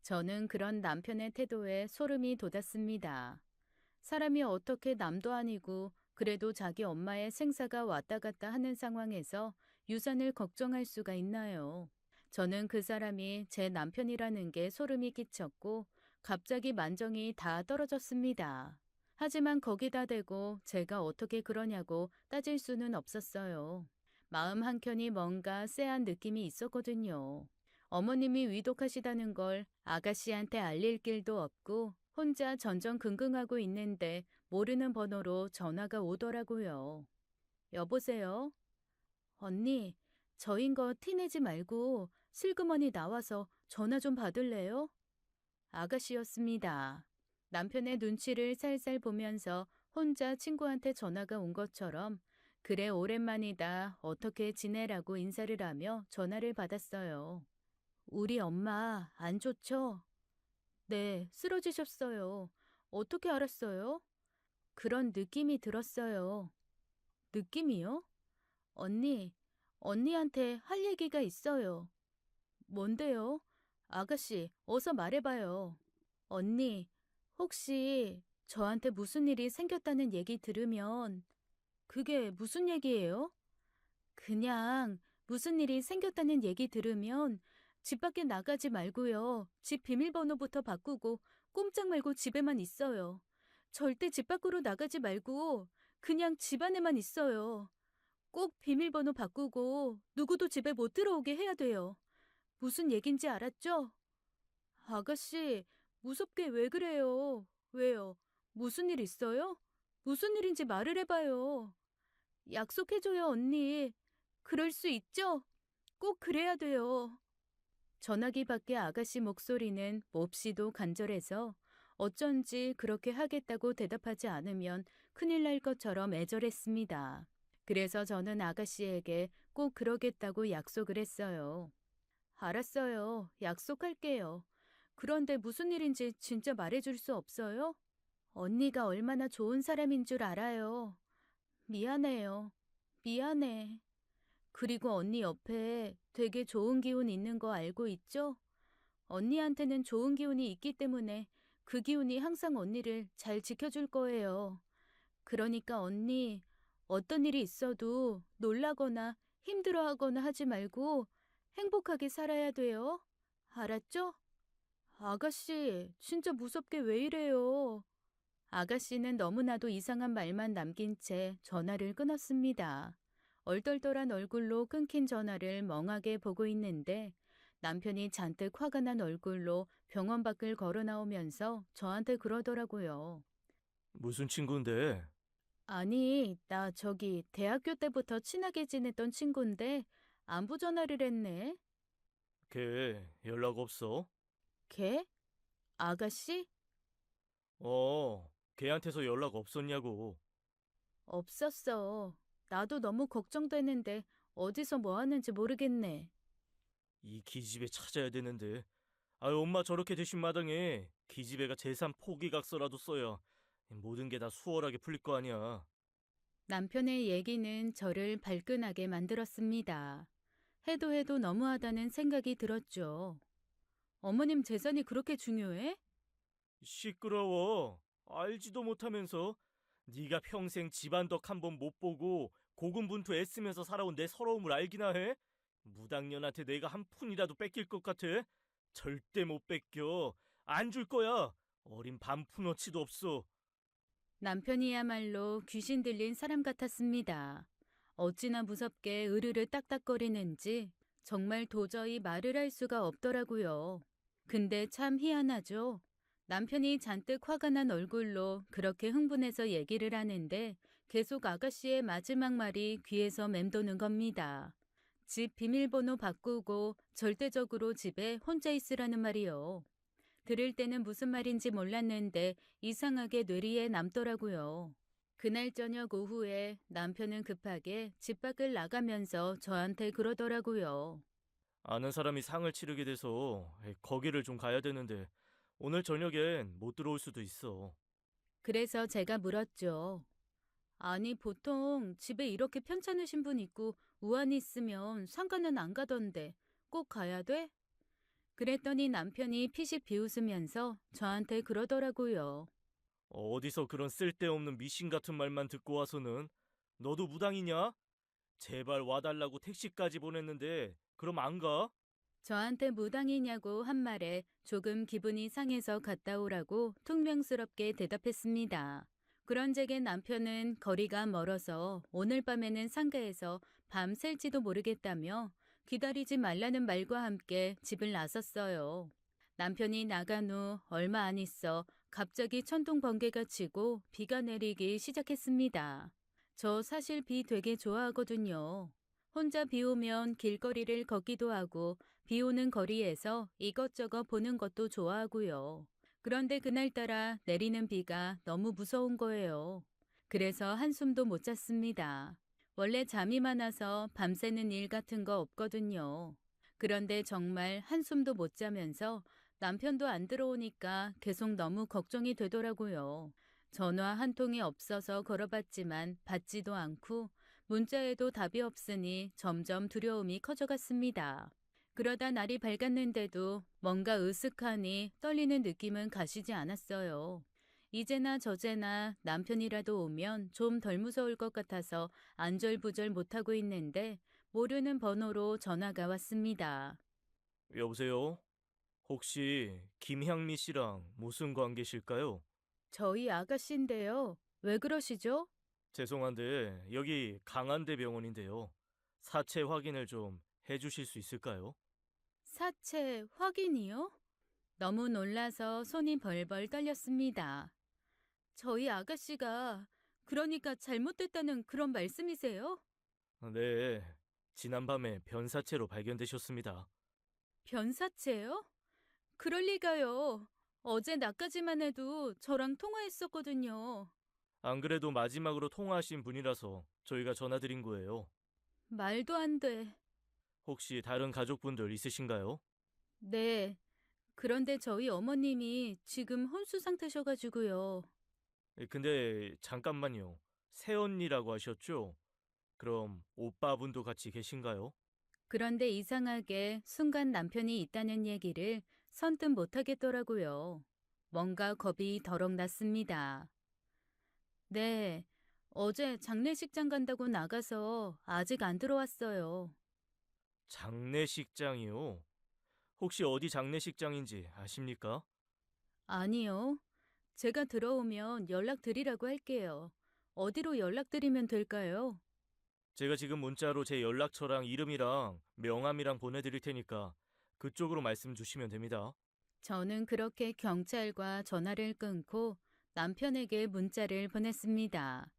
저는 그런 남편의 태도에 소름이 돋았습니다. 사람이 어떻게 남도 아니고 그래도 자기 엄마의 생사가 왔다 갔다 하는 상황에서 유산을 걱정할 수가 있나요? 저는 그 사람이 제 남편이라는 게 소름이 끼쳤고 갑자기 만정이 다 떨어졌습니다. 하지만 거기다 대고 제가 어떻게 그러냐고 따질 수는 없었어요. 마음 한켠이 뭔가 쎄한 느낌이 있었거든요. 어머님이 위독하시다는 걸 아가씨한테 알릴 길도 없고 혼자 전전긍긍하고 있는데 모르는 번호로 전화가 오더라고요. 여보세요? 언니, 저인 거 티내지 말고 슬그머니 나와서 전화 좀 받을래요? 아가씨였습니다. 남편의 눈치를 살살 보면서 혼자 친구한테 전화가 온 것처럼 그래 오랜만이다 어떻게 지내라고 인사를 하며 전화를 받았어요. 우리 엄마 안 좋죠? 네, 쓰러지셨어요. 어떻게 알았어요? 그런 느낌이 들었어요. 느낌이요? 언니, 언니한테 할 얘기가 있어요. 뭔데요? 아가씨, 어서 말해봐요. 언니, 혹시 저한테 무슨 일이 생겼다는 얘기 들으면 그게 무슨 얘기예요? 그냥 무슨 일이 생겼다는 얘기 들으면 집 밖에 나가지 말고요. 집 비밀번호부터 바꾸고 꼼짝 말고 집에만 있어요. 절대 집 밖으로 나가지 말고 그냥 집 안에만 있어요. 꼭 비밀번호 바꾸고 누구도 집에 못 들어오게 해야 돼요. 무슨 얘긴지 알았죠? 아가씨, 무섭게 왜 그래요? 왜요? 무슨 일 있어요? 무슨 일인지 말을 해봐요. 약속해줘요, 언니. 그럴 수 있죠? 꼭 그래야 돼요. 전화기 밖의 아가씨 목소리는 몹시도 간절해서 어쩐지 그렇게 하겠다고 대답하지 않으면 큰일 날 것처럼 애절했습니다. 그래서 저는 아가씨에게 꼭 그러겠다고 약속을 했어요. 알았어요. 약속할게요. 그런데 무슨 일인지 진짜 말해줄 수 없어요? 언니가 얼마나 좋은 사람인 줄 알아요. 미안해요. 미안해. 그리고 언니 옆에 되게 좋은 기운 있는 거 알고 있죠? 언니한테는 좋은 기운이 있기 때문에 그 기운이 항상 언니를 잘 지켜줄 거예요. 그러니까 언니, 어떤 일이 있어도 놀라거나 힘들어하거나 하지 말고 행복하게 살아야 돼요. 알았죠? 아가씨, 진짜 무섭게 왜 이래요? 아가씨는 너무나도 이상한 말만 남긴 채 전화를 끊었습니다. 얼떨떨한 얼굴로 끊긴 전화를 멍하게 보고 있는데 남편이 잔뜩 화가 난 얼굴로 병원 밖을 걸어 나오면서 저한테 그러더라고요. 무슨 친구인데? 아니, 나 저기 대학교 때부터 친하게 지냈던 친구인데 안부 전화를 했네. 걔 연락 없어? 걔? 아가씨? 걔한테서 연락 없었냐고. 없었어. 나도 너무 걱정되는데 어디서 뭐 하는지 모르겠네. 이 기집애 찾아야 되는데. 아유, 엄마 저렇게 되신 마당에 기집애가 재산 포기각서라도 써야 모든 게 다 수월하게 풀릴 거 아니야. 남편의 얘기는 저를 발끈하게 만들었습니다. 해도 해도 너무하다는 생각이 들었죠. 어머님 재산이 그렇게 중요해? 시끄러워. 알지도 못하면서 네가 평생 집안 덕 한 번 못 보고 고군분투 애쓰면서 살아온 내 서러움을 알기나 해? 무당년한테 내가 한 푼이라도 뺏길 것 같아? 절대 못 뺏겨. 안 줄 거야. 어린 반푼어치도 없어. 남편이야말로 귀신 들린 사람 같았습니다. 어찌나 무섭게 으르르 딱딱거리는지 정말 도저히 말을 할 수가 없더라고요. 근데 참 희한하죠. 남편이 잔뜩 화가 난 얼굴로 그렇게 흥분해서 얘기를 하는데 계속 아가씨의 마지막 말이 귀에서 맴도는 겁니다. 집 비밀번호 바꾸고 절대적으로 집에 혼자 있으라는 말이요. 들을 때는 무슨 말인지 몰랐는데 이상하게 뇌리에 남더라고요. 그날 저녁 오후에 남편은 급하게 집 밖을 나가면서 저한테 그러더라고요. 아는 사람이 상을 치르게 돼서 거기를 좀 가야 되는데 오늘 저녁엔 못 들어올 수도 있어. 그래서 제가 물었죠. 아니, 보통 집에 이렇게 편찮으신 분 있고 우환이 있으면 상가는 안 가던데 꼭 가야 돼? 그랬더니 남편이 피식 비웃으면서 저한테 그러더라고요. 어디서 그런 쓸데없는 미신 같은 말만 듣고 와서는 너도 무당이냐? 제발 와달라고 택시까지 보냈는데 그럼 안 가? 저한테 무당이냐고 한 말에 조금 기분이 상해서 갔다 오라고 퉁명스럽게 대답했습니다. 그런 제게 남편은 거리가 멀어서 오늘 밤에는 상가에서 밤 샐지도 모르겠다며 기다리지 말라는 말과 함께 집을 나섰어요. 남편이 나간 후 얼마 안 있어 갑자기 천둥 번개가 치고 비가 내리기 시작했습니다. 저 사실 비 되게 좋아하거든요. 혼자 비 오면 길거리를 걷기도 하고 비 오는 거리에서 이것저것 보는 것도 좋아하고요. 그런데 그날따라 내리는 비가 너무 무서운 거예요. 그래서 한숨도 못 잤습니다. 원래 잠이 많아서 밤새는 일 같은 거 없거든요. 그런데 정말 한숨도 못 자면서 남편도 안 들어오니까 계속 너무 걱정이 되더라고요. 전화 한 통이 없어서 걸어봤지만 받지도 않고 문자에도 답이 없으니 점점 두려움이 커져갔습니다. 그러다 날이 밝았는데도 뭔가 으슥하니 떨리는 느낌은 가시지 않았어요. 이제나 저제나 남편이라도 오면 좀 덜 무서울 것 같아서 안절부절 못하고 있는데 모르는 번호로 전화가 왔습니다. 여보세요? 혹시 김향미 씨랑 무슨 관계실까요? 저희 아가씨인데요. 왜 그러시죠? 죄송한데 여기 강한대 병원인데요. 사체 확인을 좀 해주실 수 있을까요? 사체 확인이요? 너무 놀라서 손이 벌벌 떨렸습니다. 저희 아가씨가 그러니까 잘못됐다는 그런 말씀이세요? 네, 지난밤에 변사체로 발견되셨습니다. 변사체요? 그럴 리가요. 어제 낮까지만 해도 저랑 통화했었거든요. 안 그래도 마지막으로 통화하신 분이라서 저희가 전화드린 거예요. 말도 안 돼. 혹시 다른 가족분들 있으신가요? 네. 그런데 저희 어머님이 지금 혼수 상태셔가지고요. 근데 잠깐만요. 새언니라고 하셨죠? 그럼 오빠분도 같이 계신가요? 그런데 이상하게 순간 남편이 있다는 얘기를 선뜻 못하겠더라고요. 뭔가 겁이 덜컥 났습니다. 네. 어제 장례식장 간다고 나가서 아직 안 들어왔어요. 장례식장이요? 혹시 어디 장례식장인지 아십니까? 아니요. 제가 들어오면 연락드리라고 할게요. 어디로 연락드리면 될까요? 제가 지금 문자로 제 연락처랑 이름이랑 명함이랑 보내드릴 테니까 그쪽으로 말씀 주시면 됩니다. 저는 그렇게 경찰과 전화를 끊고 남편에게 문자를 보냈습니다.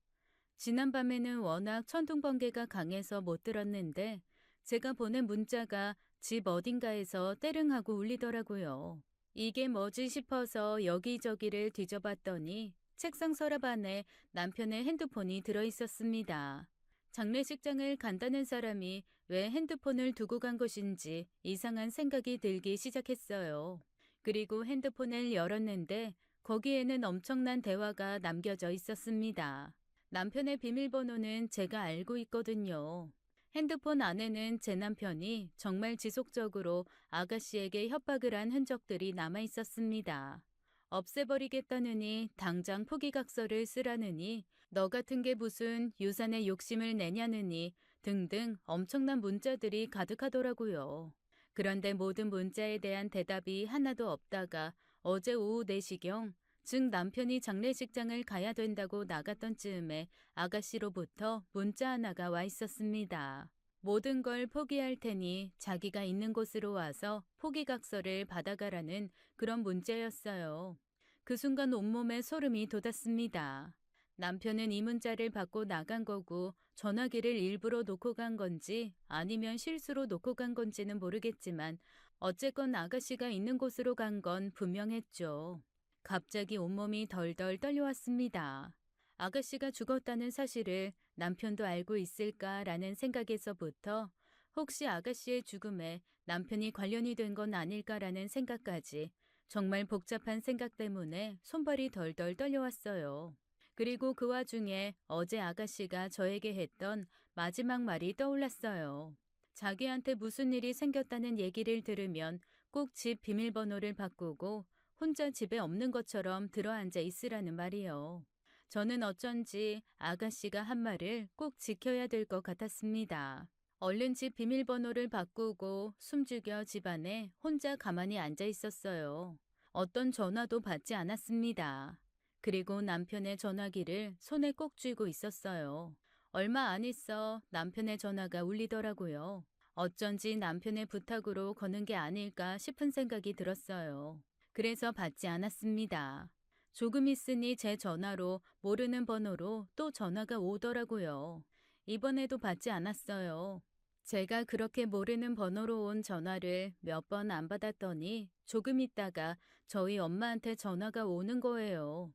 지난밤에는 워낙 천둥번개가 강해서 못 들었는데 제가 보낸 문자가 집 어딘가에서 떼릉하고 울리더라고요. 이게 뭐지 싶어서 여기저기를 뒤져봤더니 책상 서랍 안에 남편의 핸드폰이 들어있었습니다. 장례식장을 간다는 사람이 왜 핸드폰을 두고 간 것인지 이상한 생각이 들기 시작했어요. 그리고 핸드폰을 열었는데 거기에는 엄청난 대화가 남겨져 있었습니다. 남편의 비밀번호는 제가 알고 있거든요. 핸드폰 안에는 제 남편이 정말 지속적으로 아가씨에게 협박을 한 흔적들이 남아 있었습니다. 없애버리겠다느니 당장 포기각서를 쓰라느니 너 같은 게 무슨 유산에 욕심을 내냐느니 등등 엄청난 문자들이 가득하더라고요. 그런데 모든 문자에 대한 대답이 하나도 없다가 어제 오후 4시경 즉 남편이 장례식장을 가야 된다고 나갔던 즈음에 아가씨로부터 문자 하나가 와 있었습니다. 모든 걸 포기할 테니 자기가 있는 곳으로 와서 포기각서를 받아가라는 그런 문자였어요. 그 순간 온몸에 소름이 돋았습니다. 남편은 이 문자를 받고 나간 거고 전화기를 일부러 놓고 간 건지 아니면 실수로 놓고 간 건지는 모르겠지만 어쨌건 아가씨가 있는 곳으로 간 건 분명했죠. 갑자기 온몸이 덜덜 떨려왔습니다. 아가씨가 죽었다는 사실을 남편도 알고 있을까라는 생각에서부터 혹시 아가씨의 죽음에 남편이 관련이 된 건 아닐까라는 생각까지 정말 복잡한 생각 때문에 손발이 덜덜 떨려왔어요. 그리고 그 와중에 어제 아가씨가 저에게 했던 마지막 말이 떠올랐어요. 자기한테 무슨 일이 생겼다는 얘기를 들으면 꼭 집 비밀번호를 바꾸고 혼자 집에 없는 것처럼 들어앉아 있으라는 말이요. 저는 어쩐지 아가씨가 한 말을 꼭 지켜야 될 것 같았습니다. 얼른 집 비밀번호를 바꾸고 숨죽여 집안에 혼자 가만히 앉아 있었어요. 어떤 전화도 받지 않았습니다. 그리고 남편의 전화기를 손에 꼭 쥐고 있었어요. 얼마 안 있어 남편의 전화가 울리더라고요. 어쩐지 남편의 부탁으로 거는 게 아닐까 싶은 생각이 들었어요. 그래서 받지 않았습니다. 조금 있으니 제 전화로 모르는 번호로 또 전화가 오더라고요. 이번에도 받지 않았어요. 제가 그렇게 모르는 번호로 온 전화를 몇 번 안 받았더니 조금 있다가 저희 엄마한테 전화가 오는 거예요.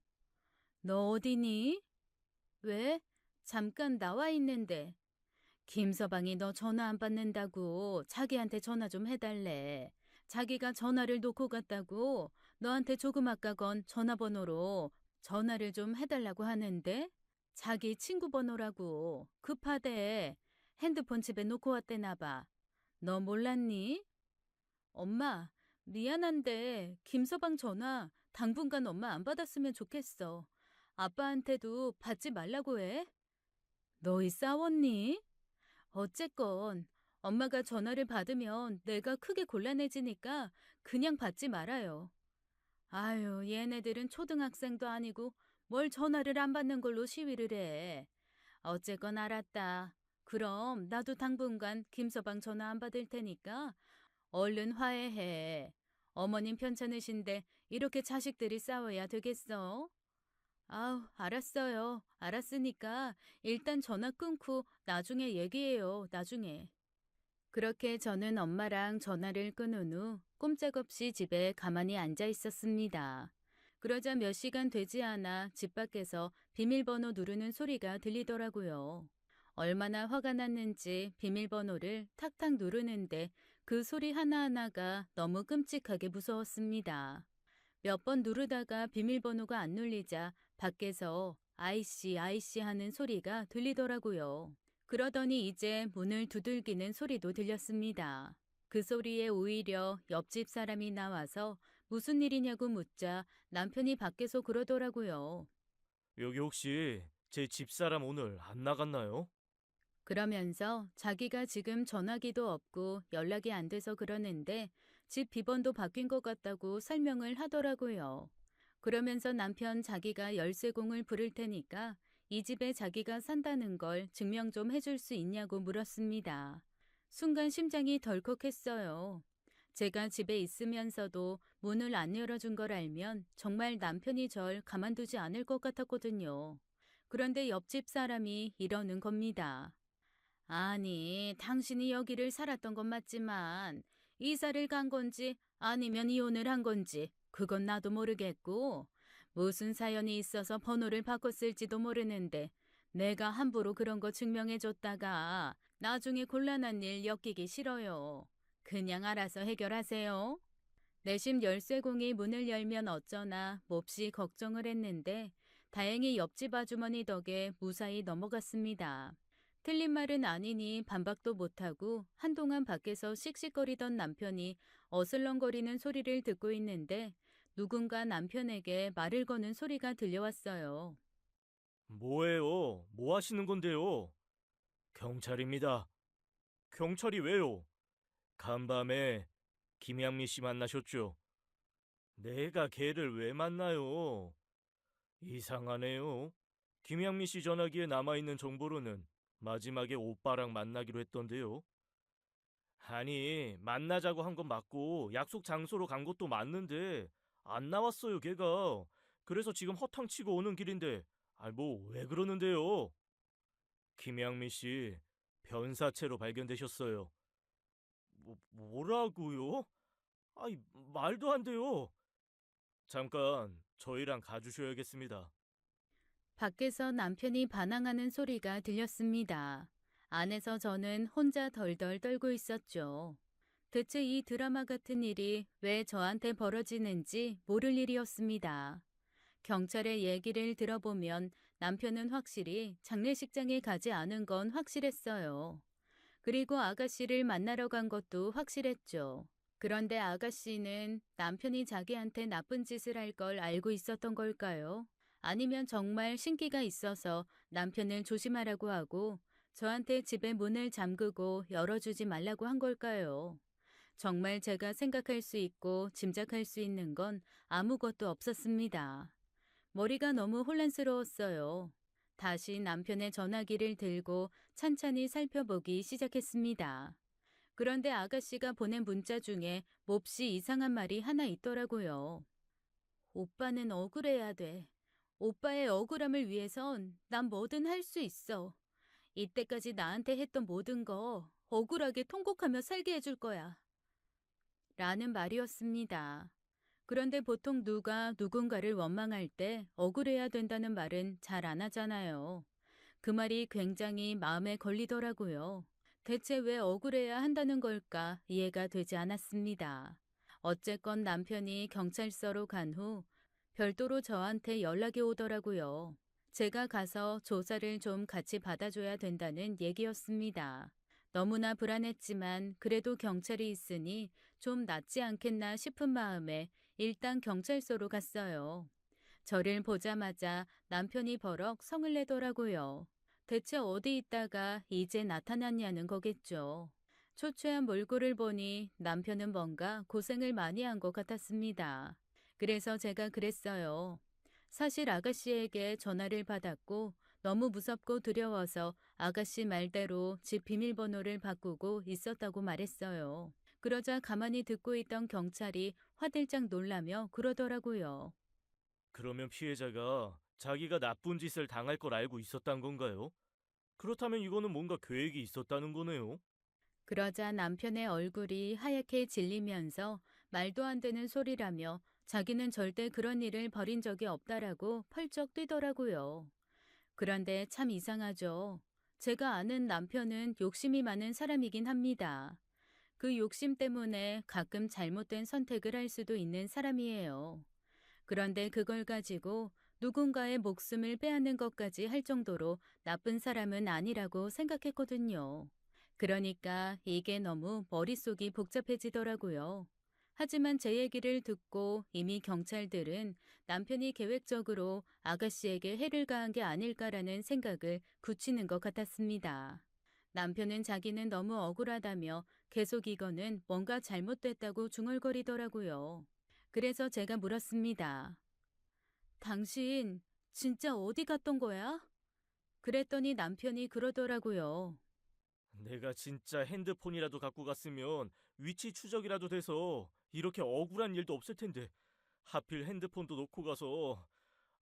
너 어디니? 왜? 잠깐 나와 있는데. 김서방이 너 전화 안 받는다고 자기한테 전화 좀 해달래. 자기가 전화를 놓고 갔다고 너한테 조금 아까 건 전화번호로 전화를 좀 해달라고 하는데 자기 친구 번호라고 급하대. 핸드폰 집에 놓고 왔대나 봐. 너 몰랐니? 엄마, 미안한데 김서방 전화 당분간 엄마 안 받았으면 좋겠어. 아빠한테도 받지 말라고 해. 너희 싸웠니? 어쨌건 엄마가 전화를 받으면 내가 크게 곤란해지니까 그냥 받지 말아요. 아유, 얘네들은 초등학생도 아니고 뭘 전화를 안 받는 걸로 시위를 해. 어쨌건 알았다. 그럼 나도 당분간 김서방 전화 안 받을 테니까 얼른 화해해. 어머님 편찮으신데 이렇게 자식들이 싸워야 되겠어? 아우, 알았어요. 알았으니까 일단 전화 끊고 나중에 얘기해요. 나중에. 그렇게 저는 엄마랑 전화를 끊은 후 꼼짝없이 집에 가만히 앉아 있었습니다. 그러자 몇 시간 되지 않아 집 밖에서 비밀번호 누르는 소리가 들리더라고요. 얼마나 화가 났는지 비밀번호를 탁탁 누르는데 그 소리 하나하나가 너무 끔찍하게 무서웠습니다. 몇 번 누르다가 비밀번호가 안 눌리자 밖에서 아이씨, 아이씨 하는 소리가 들리더라고요. 그러더니 이제 문을 두들기는 소리도 들렸습니다. 그 소리에 오히려 옆집 사람이 나와서 무슨 일이냐고 묻자 남편이 밖에서 그러더라고요. 여기 혹시 제 집사람 오늘 안 나갔나요? 그러면서 자기가 지금 전화기도 없고 연락이 안 돼서 그러는데 집 비번도 바뀐 것 같다고 설명을 하더라고요. 그러면서 남편 자기가 열쇠공을 부를 테니까 이 집에 자기가 산다는 걸 증명 좀 해줄 수 있냐고 물었습니다. 순간 심장이 덜컥했어요. 제가 집에 있으면서도 문을 안 열어준 걸 알면 정말 남편이 절 가만두지 않을 것 같았거든요. 그런데 옆집 사람이 이러는 겁니다. 아니, 당신이 여기를 살았던 건 맞지만 이사를 간 건지 아니면 이혼을 한 건지 그건 나도 모르겠고 무슨 사연이 있어서 번호를 바꿨을지도 모르는데 내가 함부로 그런 거 증명해줬다가 나중에 곤란한 일 엮이기 싫어요. 그냥 알아서 해결하세요. 내심 열쇠공이 문을 열면 어쩌나 몹시 걱정을 했는데 다행히 옆집 아주머니 덕에 무사히 넘어갔습니다. 틀린 말은 아니니 반박도 못하고 한동안 밖에서 씩씩거리던 남편이 어슬렁거리는 소리를 듣고 있는데 누군가 남편에게 말을 거는 소리가 들려왔어요. 뭐예요? 뭐 하시는 건데요? 경찰입니다. 경찰이 왜요? 간밤에 김양미 씨 만나셨죠? 내가 걔를 왜 만나요? 이상하네요. 김양미 씨 전화기에 남아있는 정보로는 마지막에 오빠랑 만나기로 했던데요. 아니, 만나자고 한 건 맞고 약속 장소로 간 것도 맞는데 안 나왔어요, 걔가. 그래서 지금 허탕치고 오는 길인데, 뭐 왜 그러는데요? 김양미 씨 변사체로 발견되셨어요. 뭐라고요? 아이, 말도 안 돼요. 잠깐 저희랑 가주셔야겠습니다. 밖에서 남편이 반항하는 소리가 들렸습니다. 안에서 저는 혼자 덜덜 떨고 있었죠. 대체 이 드라마 같은 일이 왜 저한테 벌어지는지 모를 일이었습니다. 경찰의 얘기를 들어보면 남편은 확실히 장례식장에 가지 않은 건 확실했어요. 그리고 아가씨를 만나러 간 것도 확실했죠. 그런데 아가씨는 남편이 자기한테 나쁜 짓을 할 걸 알고 있었던 걸까요? 아니면 정말 신기가 있어서 남편을 조심하라고 하고 저한테 집에 문을 잠그고 열어주지 말라고 한 걸까요? 정말 제가 생각할 수 있고 짐작할 수 있는 건 아무것도 없었습니다. 머리가 너무 혼란스러웠어요. 다시 남편의 전화기를 들고 찬찬히 살펴보기 시작했습니다. 그런데 아가씨가 보낸 문자 중에 몹시 이상한 말이 하나 있더라고요. 오빠는 억울해야 돼. 오빠의 억울함을 위해선 난 뭐든 할 수 있어. 이때까지 나한테 했던 모든 거 억울하게 통곡하며 살게 해줄 거야. 라는 말이었습니다. 그런데 보통 누가 누군가를 원망할 때 억울해야 된다는 말은 잘 안 하잖아요. 그 말이 굉장히 마음에 걸리더라고요. 대체 왜 억울해야 한다는 걸까 이해가 되지 않았습니다. 어쨌건 남편이 경찰서로 간 후 별도로 저한테 연락이 오더라고요. 제가 가서 조사를 좀 같이 받아줘야 된다는 얘기였습니다. 너무나 불안했지만 그래도 경찰이 있으니 좀 낫지 않겠나 싶은 마음에 일단 경찰서로 갔어요. 저를 보자마자 남편이 버럭 성을 내더라고요. 대체 어디 있다가 이제 나타났냐는 거겠죠. 초췌한 몰골을 보니 남편은 뭔가 고생을 많이 한 것 같았습니다. 그래서 제가 그랬어요. 사실 아가씨에게 전화를 받았고 너무 무섭고 두려워서 아가씨 말대로 집 비밀번호를 바꾸고 있었다고 말했어요. 그러자 가만히 듣고 있던 경찰이 화들짝 놀라며 그러더라고요. 그러면 피해자가 자기가 나쁜 짓을 당할 걸 알고 있었단 건가요? 그렇다면 이거는 뭔가 계획이 있었다는 거네요. 그러자 남편의 얼굴이 하얗게 질리면서 말도 안 되는 소리라며 자기는 절대 그런 일을 벌인 적이 없다라고 펄쩍 뛰더라고요. 그런데 참 이상하죠. 제가 아는 남편은 욕심이 많은 사람이긴 합니다. 그 욕심 때문에 가끔 잘못된 선택을 할 수도 있는 사람이에요. 그런데 그걸 가지고 누군가의 목숨을 빼앗는 것까지 할 정도로 나쁜 사람은 아니라고 생각했거든요. 그러니까 이게 너무 머릿속이 복잡해지더라고요. 하지만 제 얘기를 듣고 이미 경찰들은 남편이 계획적으로 아가씨에게 해를 가한 게 아닐까라는 생각을 굳히는 것 같았습니다. 남편은 자기는 너무 억울하다며 계속 이거는 뭔가 잘못됐다고 중얼거리더라고요. 그래서 제가 물었습니다. 당신 진짜 어디 갔던 거야? 그랬더니 남편이 그러더라고요. 내가 진짜 핸드폰이라도 갖고 갔으면 위치 추적이라도 돼서 이렇게 억울한 일도 없을 텐데. 하필 핸드폰도 놓고 가서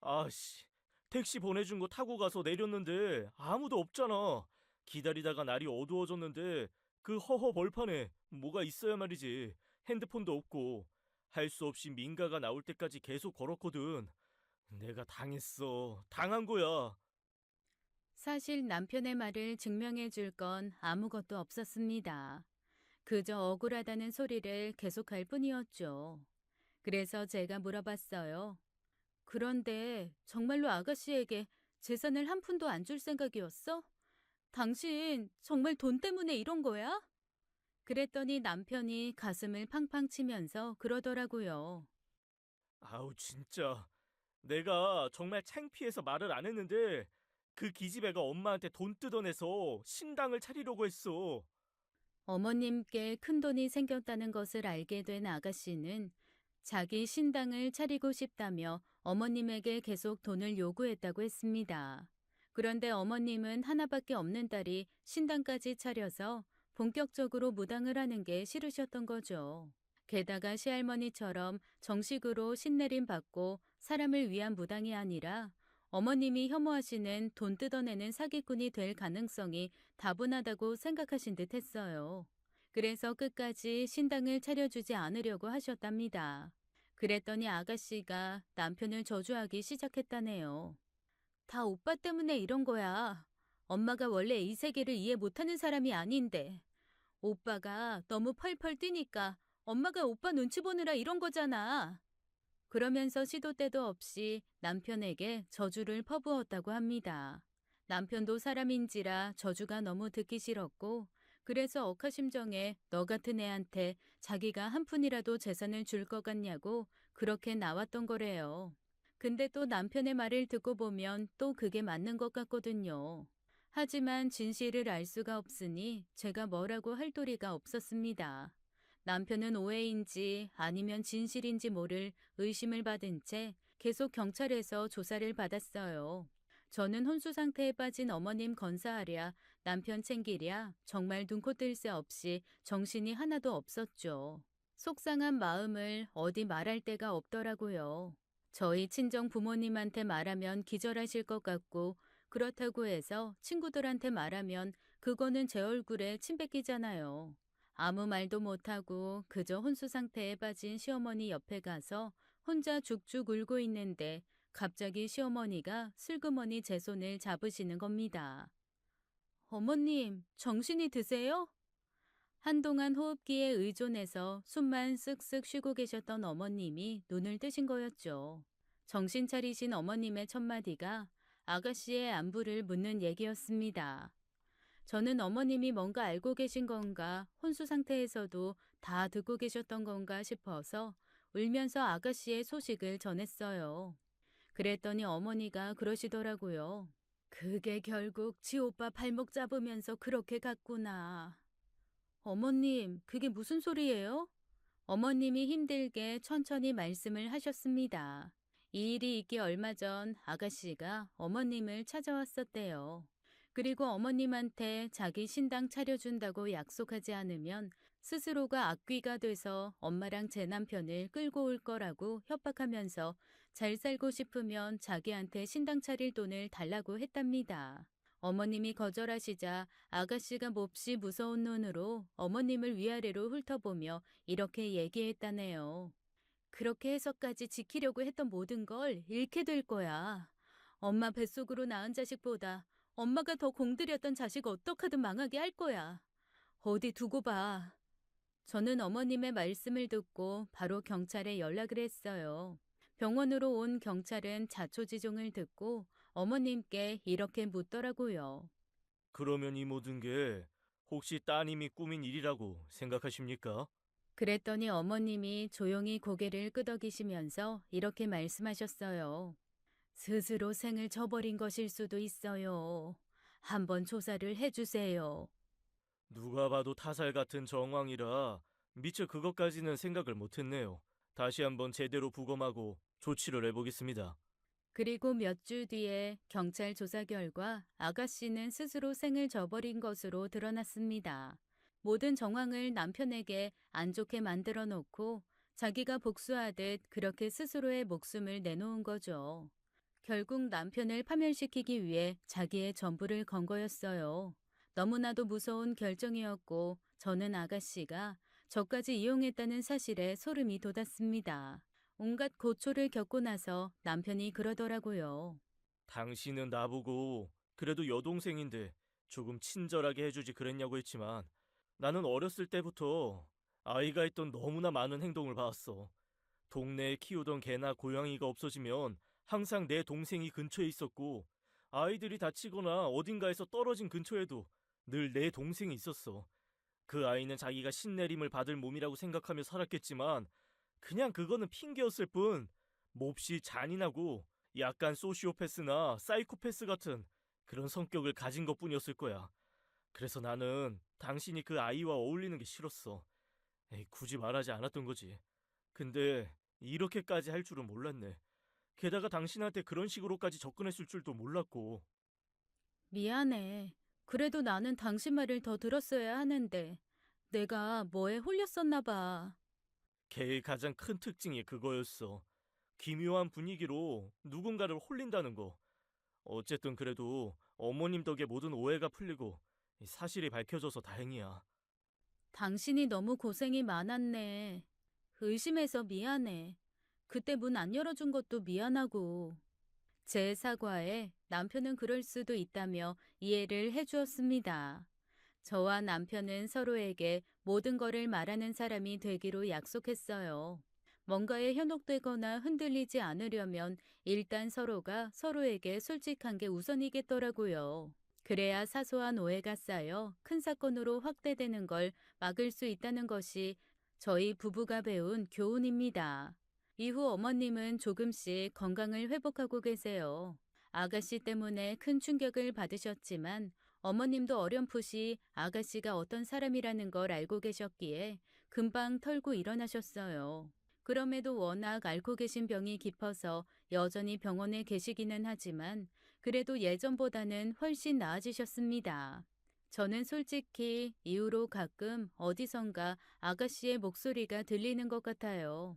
아씨, 택시 보내준 거 타고 가서 내렸는데 아무도 없잖아. 기다리다가 날이 어두워졌는데 그 허허 벌판에 뭐가 있어야 말이지. 핸드폰도 없고 할 수 없이 민가가 나올 때까지 계속 걸었거든. 내가 당했어. 당한 거야. 사실 남편의 말을 증명해 줄 건 아무것도 없었습니다. 그저 억울하다는 소리를 계속할 뿐이었죠. 그래서 제가 물어봤어요. 그런데 정말로 아가씨에게 재산을 한 푼도 안 줄 생각이었어? 당신 정말 돈 때문에 이런 거야? 그랬더니 남편이 가슴을 팡팡 치면서 그러더라고요. 아우 진짜. 내가 정말 창피해서 말을 안 했는데 그 기집애가 엄마한테 돈 뜯어내서 신당을 차리려고 했어. 어머님께 큰돈이 생겼다는 것을 알게 된 아가씨는 자기 신당을 차리고 싶다며 어머님에게 계속 돈을 요구했다고 했습니다. 그런데 어머님은 하나밖에 없는 딸이 신당까지 차려서 본격적으로 무당을 하는 게 싫으셨던 거죠. 게다가 시할머니처럼 정식으로 신내림 받고 사람을 위한 무당이 아니라 어머님이 혐오하시는 돈 뜯어내는 사기꾼이 될 가능성이 다분하다고 생각하신 듯 했어요. 그래서 끝까지 신당을 차려주지 않으려고 하셨답니다. 그랬더니 아가씨가 남편을 저주하기 시작했다네요. 다 오빠 때문에 이런 거야. 엄마가 원래 이 세계를 이해 못하는 사람이 아닌데. 오빠가 너무 펄펄 뛰니까 엄마가 오빠 눈치 보느라 이런 거잖아. 그러면서 시도 때도 없이 남편에게 저주를 퍼부었다고 합니다. 남편도 사람인지라 저주가 너무 듣기 싫었고, 그래서 억하심정에 너 같은 애한테 자기가 한 푼이라도 재산을 줄 것 같냐고 그렇게 나왔던 거래요. 근데 또 남편의 말을 듣고 보면 또 그게 맞는 것 같거든요. 하지만 진실을 알 수가 없으니 제가 뭐라고 할 도리가 없었습니다. 남편은 오해인지 아니면 진실인지 모를 의심을 받은 채 계속 경찰에서 조사를 받았어요. 저는 혼수 상태에 빠진 어머님 건사하랴 남편 챙기랴 정말 눈코 뜰 새 없이 정신이 하나도 없었죠. 속상한 마음을 어디 말할 데가 없더라고요. 저희 친정 부모님한테 말하면 기절하실 것 같고 그렇다고 해서 친구들한테 말하면 그거는 제 얼굴에 침 뱉기잖아요. 아무 말도 못하고 그저 혼수 상태에 빠진 시어머니 옆에 가서 혼자 죽죽 울고 있는데 갑자기 시어머니가 슬그머니 제 손을 잡으시는 겁니다. 어머님, 정신이 드세요? 한동안 호흡기에 의존해서 숨만 쓱쓱 쉬고 계셨던 어머님이 눈을 뜨신 거였죠. 정신 차리신 어머님의 첫마디가 아가씨의 안부를 묻는 얘기였습니다. 저는 어머님이 뭔가 알고 계신 건가, 혼수 상태에서도 다 듣고 계셨던 건가 싶어서 울면서 아가씨의 소식을 전했어요. 그랬더니 어머니가 그러시더라고요. 그게 결국 지 오빠 발목 잡으면서 그렇게 갔구나. 어머님, 그게 무슨 소리예요? 어머님이 힘들게 천천히 말씀을 하셨습니다. 이 일이 있기 얼마 전 아가씨가 어머님을 찾아왔었대요. 그리고 어머님한테 자기 신당 차려준다고 약속하지 않으면 스스로가 악귀가 돼서 엄마랑 제 남편을 끌고 올 거라고 협박하면서 잘 살고 싶으면 자기한테 신당 차릴 돈을 달라고 했답니다. 어머님이 거절하시자 아가씨가 몹시 무서운 눈으로 어머님을 위아래로 훑어보며 이렇게 얘기했다네요. 그렇게 해서까지 지키려고 했던 모든 걸 잃게 될 거야. 엄마 뱃속으로 낳은 자식보다 엄마가 더 공들였던 자식 어떡하든 망하게 할 거야. 어디 두고 봐. 저는 어머님의 말씀을 듣고 바로 경찰에 연락을 했어요. 병원으로 온 경찰은 자초지종을 듣고 어머님께 이렇게 묻더라고요. 그러면 이 모든 게 혹시 따님이 꾸민 일이라고 생각하십니까? 그랬더니 어머님이 조용히 고개를 끄덕이시면서 이렇게 말씀하셨어요. 스스로 생을 저버린 것일 수도 있어요. 한번 조사를 해주세요. 누가 봐도 타살 같은 정황이라 미처 그것까지는 생각을 못했네요. 다시 한번 제대로 부검하고 조치를 해보겠습니다. 그리고 몇 주 뒤에 경찰 조사 결과 아가씨는 스스로 생을 저버린 것으로 드러났습니다. 모든 정황을 남편에게 안 좋게 만들어 놓고 자기가 복수하듯 그렇게 스스로의 목숨을 내놓은 거죠. 결국 남편을 파멸시키기 위해 자기의 전부를 건 거였어요. 너무나도 무서운 결정이었고 저는 아가씨가 저까지 이용했다는 사실에 소름이 돋았습니다. 온갖 고초를 겪고 나서 남편이 그러더라고요. 당신은 나보고 그래도 여동생인데 조금 친절하게 해주지 그랬냐고 했지만 나는 어렸을 때부터 아이가 했던 너무나 많은 행동을 봐왔어. 동네에 키우던 개나 고양이가 없어지면 항상 내 동생이 근처에 있었고 아이들이 다치거나 어딘가에서 떨어진 근처에도 늘 내 동생이 있었어. 그 아이는 자기가 신내림을 받을 몸이라고 생각하며 살았겠지만 그냥 그거는 핑계였을 뿐 몹시 잔인하고 약간 소시오패스나 사이코패스 같은 그런 성격을 가진 것뿐이었을 거야. 그래서 나는 당신이 그 아이와 어울리는 게 싫었어. 에이, 굳이 말하지 않았던 거지. 근데 이렇게까지 할 줄은 몰랐네. 게다가 당신한테 그런 식으로까지 접근했을 줄도 몰랐고. 미안해. 그래도 나는 당신 말을 더 들었어야 하는데 내가 뭐에 홀렸었나 봐. 걔의 가장 큰 특징이 그거였어. 기묘한 분위기로 누군가를 홀린다는 거. 어쨌든 그래도 어머님 덕에 모든 오해가 풀리고 이 사실이 밝혀져서 다행이야. 당신이 너무 고생이 많았네. 의심해서 미안해. 그때 문 안 열어준 것도 미안하고. 제 사과에 남편은 그럴 수도 있다며 이해를 해주었습니다. 저와 남편은 서로에게 모든 것을 말하는 사람이 되기로 약속했어요. 뭔가에 현혹되거나 흔들리지 않으려면 일단 서로가 서로에게 솔직한 게 우선이겠더라고요. 그래야 사소한 오해가 쌓여 큰 사건으로 확대되는 걸 막을 수 있다는 것이 저희 부부가 배운 교훈입니다. 이후 어머님은 조금씩 건강을 회복하고 계세요. 아가씨 때문에 큰 충격을 받으셨지만 어머님도 어렴풋이 아가씨가 어떤 사람이라는 걸 알고 계셨기에 금방 털고 일어나셨어요. 그럼에도 워낙 앓고 계신 병이 깊어서 여전히 병원에 계시기는 하지만 그래도 예전보다는 훨씬 나아지셨습니다. 저는 솔직히 이후로 가끔 어디선가 아가씨의 목소리가 들리는 것 같아요.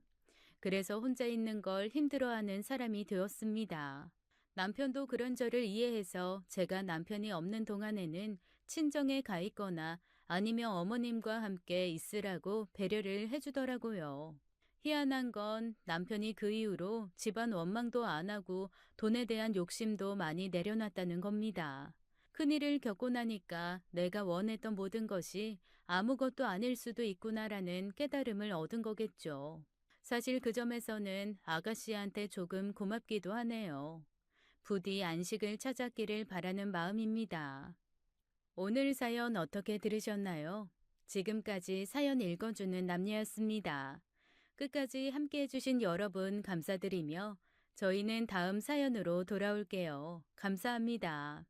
그래서 혼자 있는 걸 힘들어하는 사람이 되었습니다. 남편도 그런 저를 이해해서 제가 남편이 없는 동안에는 친정에 가 있거나 아니면 어머님과 함께 있으라고 배려를 해주더라고요. 희한한 건 남편이 그 이후로 집안 원망도 안 하고 돈에 대한 욕심도 많이 내려놨다는 겁니다. 큰일을 겪고 나니까 내가 원했던 모든 것이 아무것도 아닐 수도 있구나라는 깨달음을 얻은 거겠죠. 사실 그 점에서는 아가씨한테 조금 고맙기도 하네요. 부디 안식을 찾았기를 바라는 마음입니다. 오늘 사연 어떻게 들으셨나요? 지금까지 사연 읽어주는 남녀였습니다. 끝까지 함께 해주신 여러분 감사드리며 저희는 다음 사연으로 돌아올게요. 감사합니다.